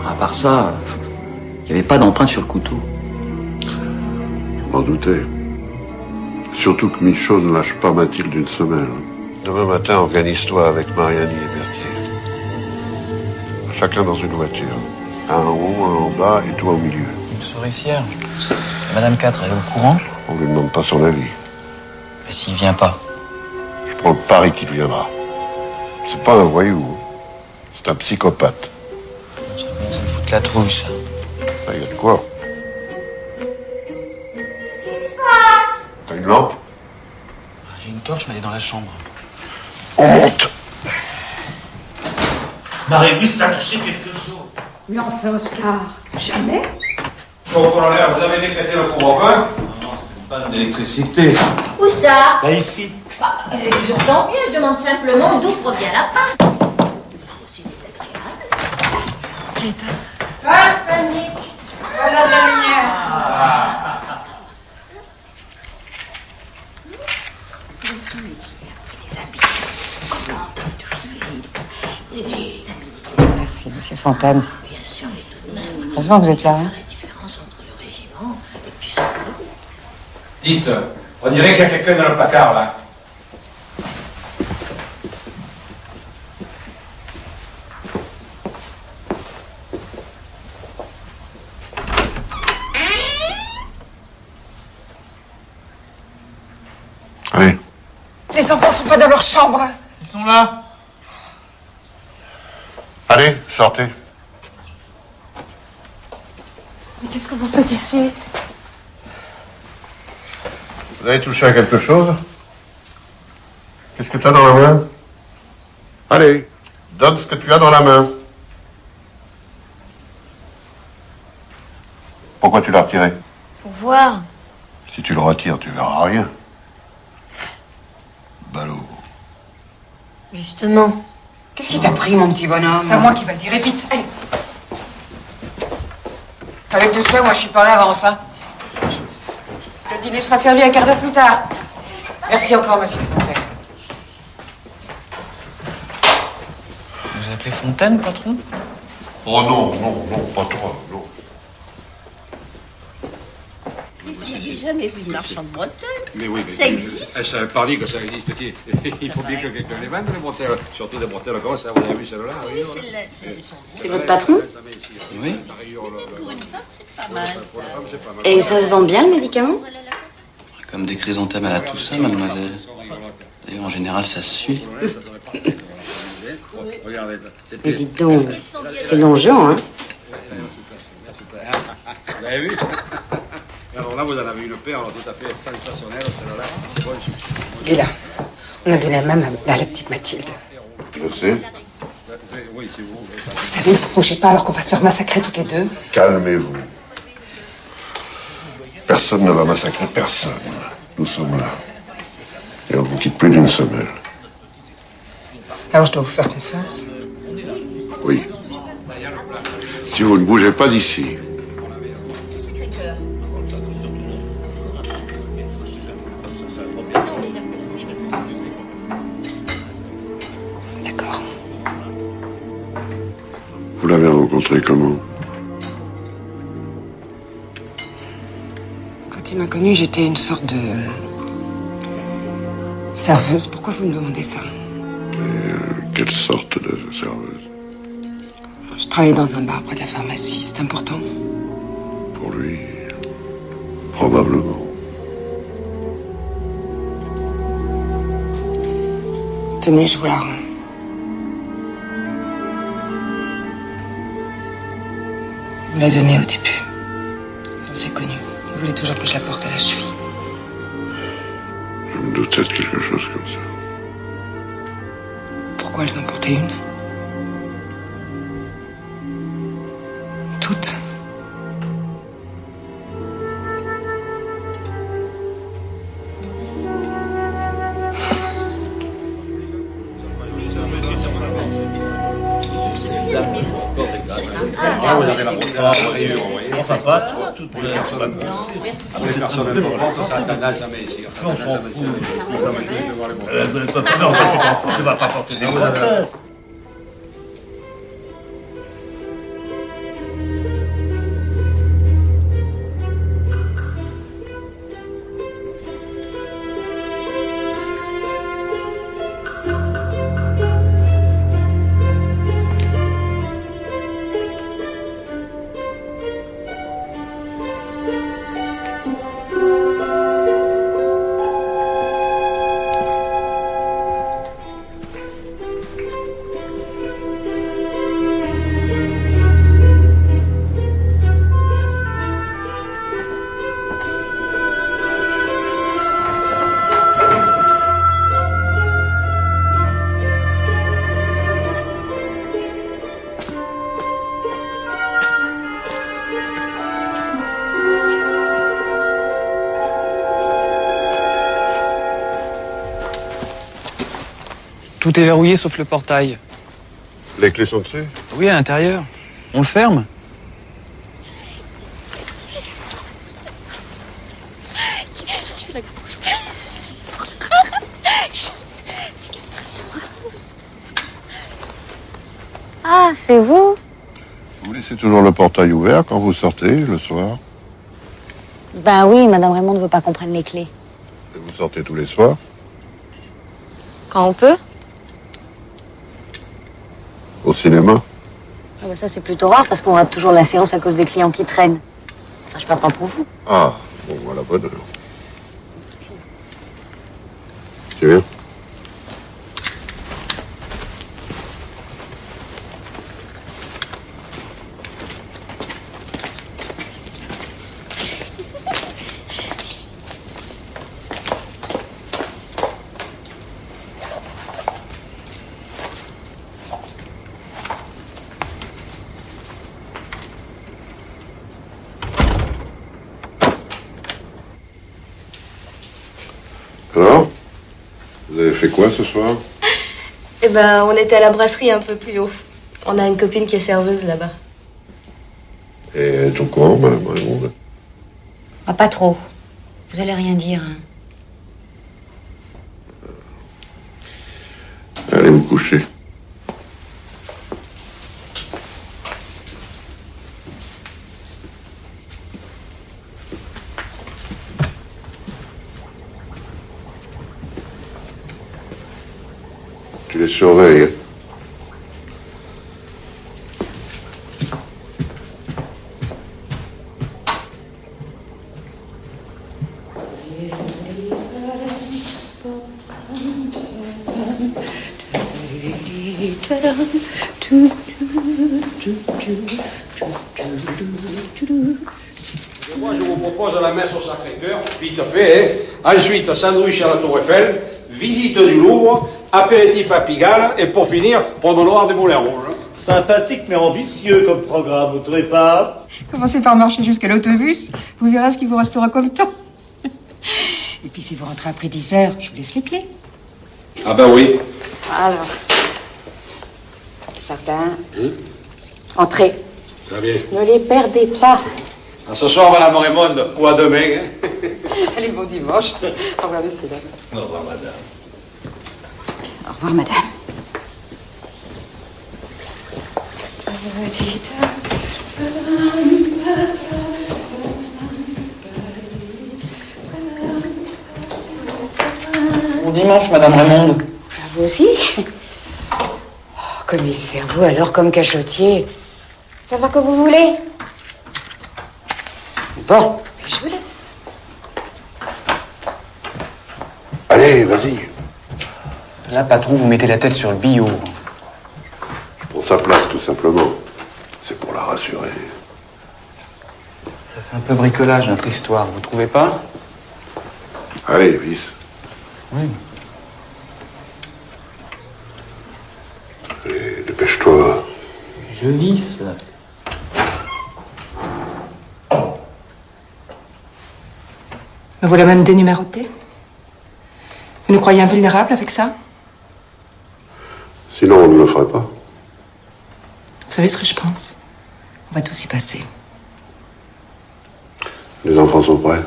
Ah part ça, il n'y avait pas d'empreinte sur le couteau. Je m'en doutais. Surtout que Michaud ne lâche pas Mathilde une semelle. Demain matin, organise-toi avec Mariani et Berthier. Chacun dans une voiture. Un en haut, un en bas et toi au milieu. Une souricière. Madame 4, elle est au courant? On lui demande pas son avis. Mais s'il vient pas? Je prends le pari qu'il viendra. C'est pas un voyou. C'est un psychopathe. Ça me fout de la trouille, ça. Il y a de quoi. Qu'est-ce qui se passe? T'as une lampe? J'ai une torche, mais elle est dans la chambre. On monte. Marie-Louise, t'as touché quelque chose. Mais enfin, Oscar, jamais. Bon, colonel, vous avez décrété le couvre-feu? Non, c'est une panne d'électricité. Où ça? Là, ici. Bah, j'entends bien, je demande simplement d'où provient la panne. Pas de panique. Voilà de la lumière. Merci, monsieur Fontaine. Bien sûr, mais tout de même. Heureusement que vous êtes là. Hein. La différence entre le régiment et puis son feu. Dites, on dirait qu'il y a quelqu'un dans le placard, là. Allez. Les enfants sont pas dans leur chambre. Ils sont là. Allez, sortez. Mais qu'est-ce que vous faites ici? Vous avez touché à quelque chose? Qu'est-ce que tu as dans la main? Allez, donne ce que tu as dans la main. Pourquoi tu l'as retiré? Pour voir. Si tu le retires, tu verras rien. Ballot. Justement. Qu'est-ce qui t'a pris, mon petit bonhomme? C'est à moi qui va le dire. Et vite, allez. Avec tout ça, moi, je suis pas là avant ça. Le dîner sera servi un quart d'heure plus tard. Merci encore, monsieur Fontaine. Vous appelez Fontaine, patron? Oh non, non, non, pas toi, non. J'ai jamais vu de marchand de bretelles. Mais oui, mais Ça existe. Je savais pas dire que ça existe. Il faut bien que quelqu'un les vende, les bretelles. Surtout des bretelles comme ça. Vous avez vu celle-là? Oui, c'est C'est votre patron? Oui. Pour une femme, c'est pas mal. Ça. Et ça se vend bien, le médicament? Comme des chrysanthèmes à la Toussaint, mademoiselle. D'ailleurs, en général, ça se suit. Et dites donc, c'est dangereux, hein? Vous avez vu? Alors là, vous en avez une paire tout à fait sensationnelle, celle-là. C'est bon, Et là, on a donné la même à la petite Mathilde. Je sais. Oui, c'est vous. Vous savez, vous bougez pas alors qu'on va se faire massacrer toutes les deux. Calmez-vous. Personne ne va massacrer personne. Nous sommes là. Et on vous quitte plus d'une semelle. Alors je dois vous faire confiance. Oui. Si vous ne bougez pas d'ici. D'accord. Vous l'avez rencontré comment? Quand il m'a connue, j'étais une sorte de serveuse. Pourquoi vous me demandez ça? Quelle sorte de serveuse? Je travaillais dans un bar près de la pharmacie. C'est important. Pour lui, probablement. Tenez, je vous la rends. Il me l'a donnée au début. On s'est connus. Il voulait toujours que je la porte à la cheville. Je me doutais de quelque chose comme ça. Pourquoi elles en portaient une? Toutes. Là, vous avez la bretelle à rayure, vous voyez. Ça va, toutes les personnes. Les personnes importantes, ça a tendance à m'aider. On s'en fout. Tu vas pas porter des bretelles. Tout est verrouillé sauf le portail. Les clés sont dessus? Oui, à l'intérieur. On le ferme? Ah, c'est vous? Vous laissez toujours le portail ouvert quand vous sortez le soir? Ben oui, Madame Raymond ne veut pas qu'on prenne les clés. Et vous sortez tous les soirs? Quand on peut? Au cinéma? Ah ben ça, c'est plutôt rare parce qu'on rate toujours la séance à cause des clients qui traînent. Enfin, je parle pas pour vous. Ah, bon, voilà, bonne heure. Tu viens? Alors? Vous avez fait quoi ce soir? Eh ben, on était à la brasserie un peu plus haut. On a une copine qui est serveuse là-bas. Et elle est au courant, madame Raymond? Ah, pas trop. Vous allez rien dire. Hein. Allez vous coucher. Tu les surveilles. Moi, je vous propose la messe au Sacré-Cœur, vite fait. Hein. Ensuite, sandwich à la Tour Eiffel, visite du Louvre, apéritif à Pigalle, et pour finir, promenade noire des Moulins Rouges. Sympathique mais ambitieux comme programme, vous trouvez pas? Commencez par marcher jusqu'à l'autobus. Vous verrez ce qu'il vous restera comme temps. Et puis si vous rentrez après 10 heures, je vous laisse les clés. Ah ben oui. Alors. Certains. Entrez. Très bien. Ne les perdez pas. À ce soir, madame Raymond, ou à demain. Hein. Allez, bon dimanche. Au revoir, messieurs. Au revoir, madame. Au revoir, madame. Bon dimanche, Madame Raymond. Vous aussi? Oh, commissaire, vous alors comme cachotier. Ça va comme vous voulez? Bon, je vous laisse. Allez, vas-y. Là, patron, vous mettez la tête sur le billot. Je prends sa place, tout simplement. C'est pour la rassurer. Ça fait un peu bricolage, notre histoire, vous trouvez pas? Allez, visse. Oui. Allez, dépêche-toi. Je visse. Me voilà même dénuméroté. Vous nous croyez invulnérable avec ça? Sinon, on ne le ferait pas. Vous savez ce que je pense? On va tous y passer. Les enfants sont prêts.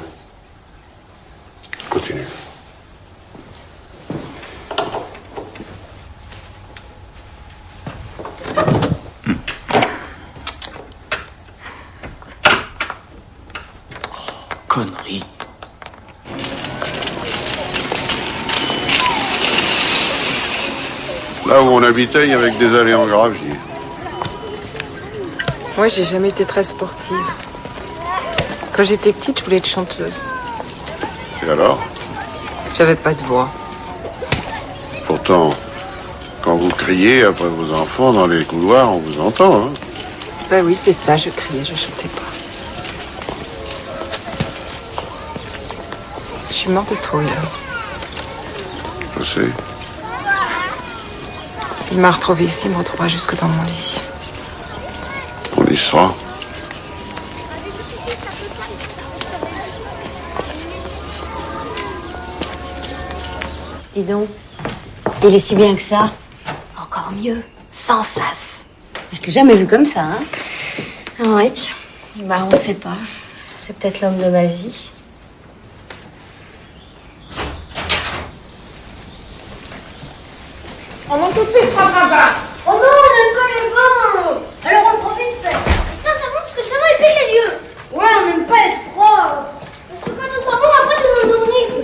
Continue. Connerie. Là où on habitait, il y avait que des allées en gravier. Moi, j'ai jamais été très sportive. Quand j'étais petite, je voulais être chanteuse. Et alors? J'avais pas de voix. Pourtant, quand vous criez après vos enfants dans les couloirs, on vous entend, hein? Ben oui, c'est ça, je criais, je chantais pas. Je suis morte de trouille, là. Je sais. S'il m'a retrouvée ici, il me retrouvera jusque dans mon lit. On y sera. Dis donc, Il est si bien que ça. Encore mieux, sans sas. Je t'ai jamais vu comme ça, hein? Oui, bah on sait pas. C'est peut-être l'homme de ma vie. On monte tout de suite prendre un bain. Oh non, on n'aime pas les bains. Alors on profite vite fait. Ça monte parce que le savon il pique les yeux. Ouais, on n'aime pas être propre. Parce que quand on sera bon, après tout le monde nous renifle.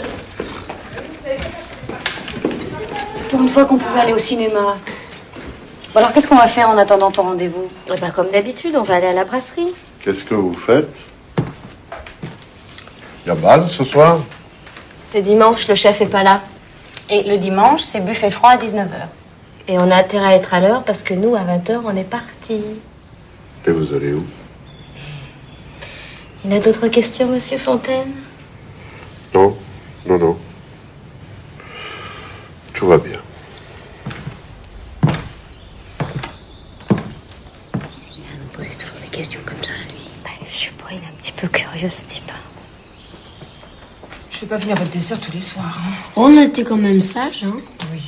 Pour une fois qu'on pouvait aller au cinéma. Bon, alors qu'est-ce qu'on va faire en attendant ton rendez-vous? Eh ben, comme d'habitude, on va aller à la brasserie. Qu'est-ce que vous faites? Y a bal ce soir? C'est dimanche, le chef est pas là. Et le dimanche, c'est buffet froid à 19h. Et on a intérêt à être à l'heure parce que nous, à 20h, on est partis. Et vous allez où? Il y a d'autres questions, monsieur Fontaine? Non, non, non. Tout va bien. Qu'est-ce qu'il va nous poser toujours des questions comme ça, lui? Je sais pas, il est un petit peu curieux, ce type. Je vais pas venir à votre dessert tous les soirs. Hein. On était quand même sage, hein? Oui.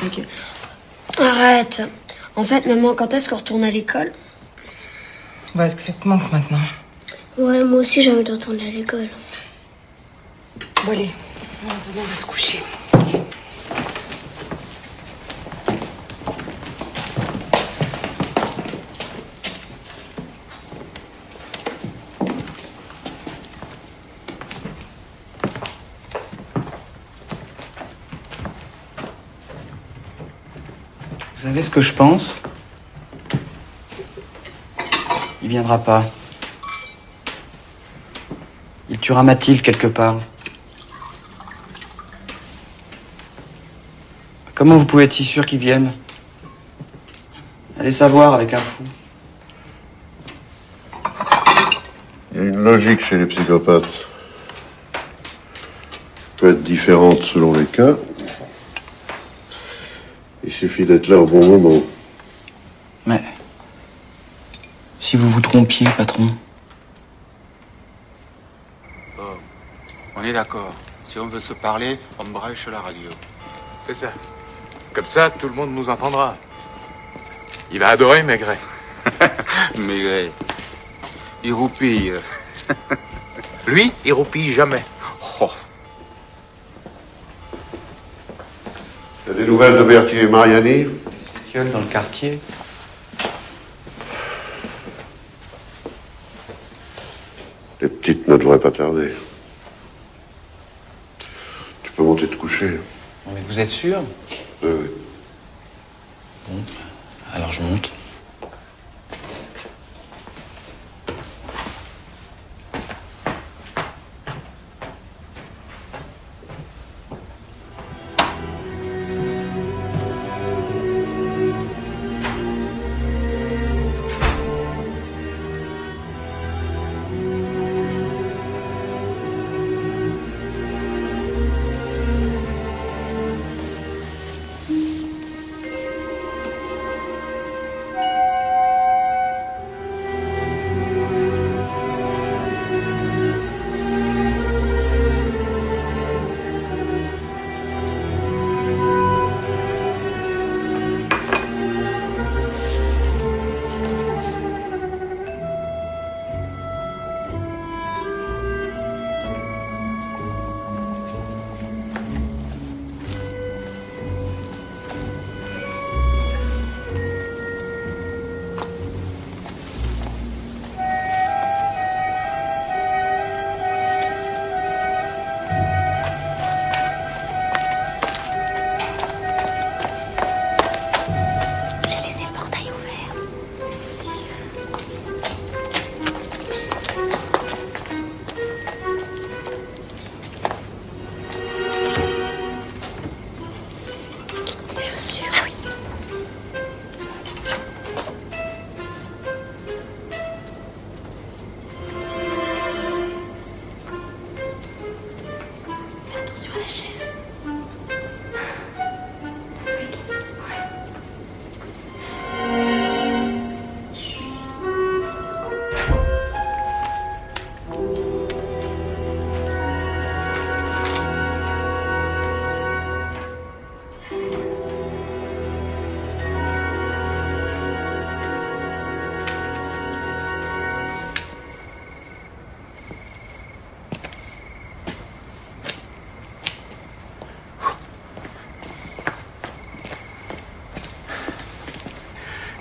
Okay. Arrête. En fait, maman, quand est-ce qu'on retourne à l'école? Ouais, est-ce que ça te manque maintenant? Ouais, moi aussi j'ai envie de retourner à l'école. Bon, allez, on va se coucher. Vous savez ce que je pense? Il viendra pas. Il tuera Mathilde quelque part. Comment vous pouvez être si sûr qu'il vienne? Allez savoir avec un fou. Il y a une logique chez les psychopathes. Peut être différente selon les cas. Il suffit d'être là au bon moment. Mais si vous vous trompiez, patron. Bon, on est d'accord. Si on veut se parler, on branche la radio. C'est ça. Comme ça, tout le monde nous entendra. Il va adorer Maigret. Maigret. Il roupille. Lui, il roupille jamais. Oh. Il y a des nouvelles de Berthier et Mariani? Sétiole dans le quartier. Les petites ne devraient pas tarder. Tu peux monter te coucher. Mais vous êtes sûr? Oui, oui. Bon, alors je monte. J'ai laissé le portail ouvert. Les chaussures. Ah oui. Fais attention à la chaise.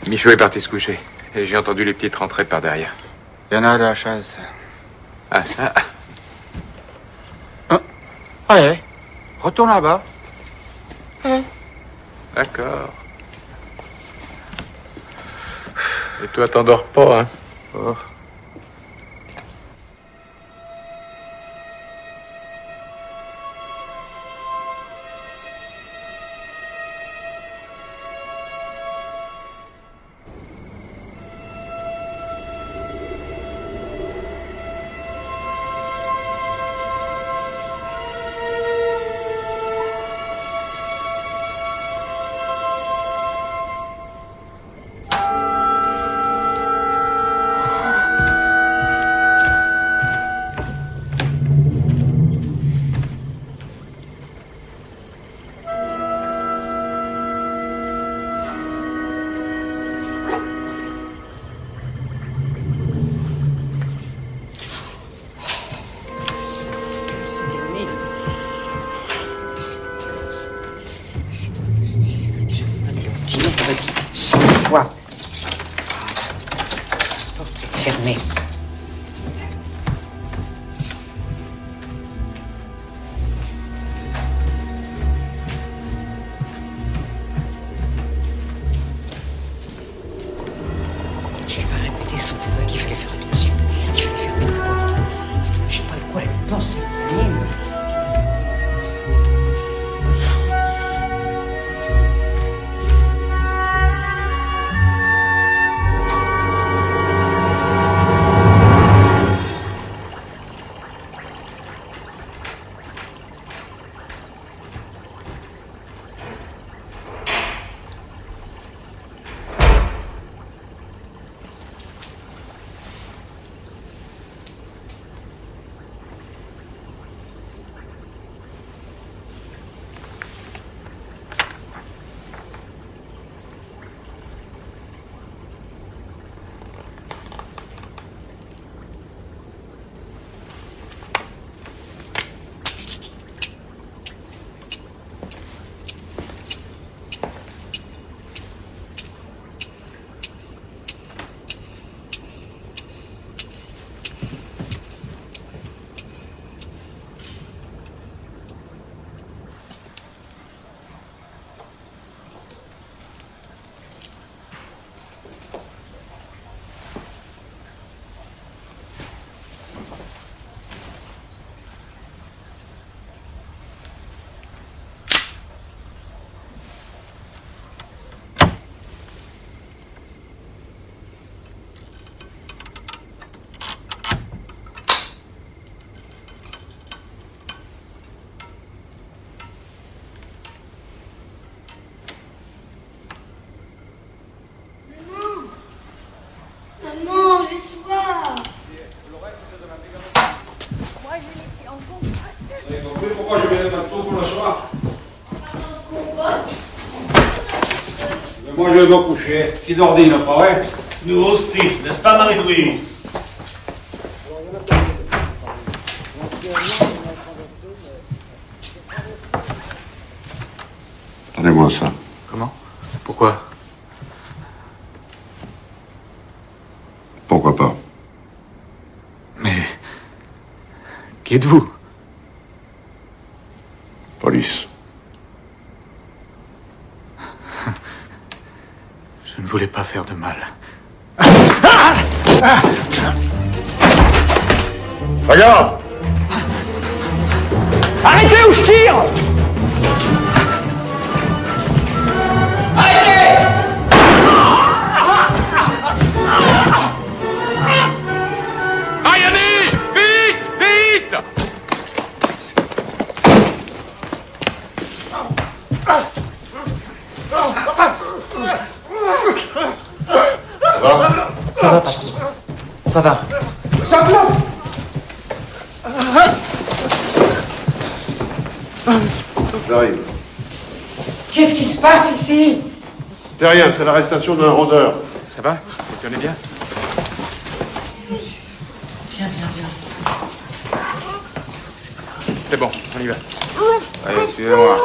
Michaud est parti se coucher. Et j'ai entendu les petites rentrer par derrière. Il y en a de la chaise. Ah, ça. Allez, retourne là-bas. D'accord. Et toi, t'endors pas, hein? Oh. Fermé. Je lui ai répété 100 fois qu'il fallait faire attention, qu'il fallait fermer la porte. Je sais pas de quoi elle pense, cette mienne. Maman, j'ai soif. Moi, je l'ai pris en compte. Vous avez compris pourquoi je mets un tout pour le soir? Mais moi, je vais me coucher. Qui d'ordine, pas vrai? Nous aussi, n'est-ce pas, Marie-Louise? Donnez-moi ça. Comment? Pourquoi? Pourquoi pas? Mais... Qui êtes-vous? Police. Je ne voulais pas faire de mal. Regarde! Arrêtez ou je tire! Aïe, allez! Vite! Vite! Ça va, patron. Ça va. Jean-Claude! J'arrive. Qu'est-ce qui se passe ici? C'est rien, c'est l'arrestation d'un rôdeur. Ça va? Vous tenez bien? Viens. C'est bon, on y va. Allez, suivez-moi.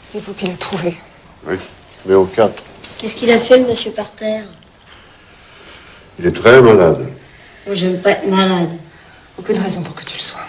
C'est vous qui l'avez trouvé. Oui, mais au 4. Qu'est-ce qu'il a fait, le monsieur par terre? Il est très malade. Moi, j'aime pas être malade. Aucune raison pour que tu le sois.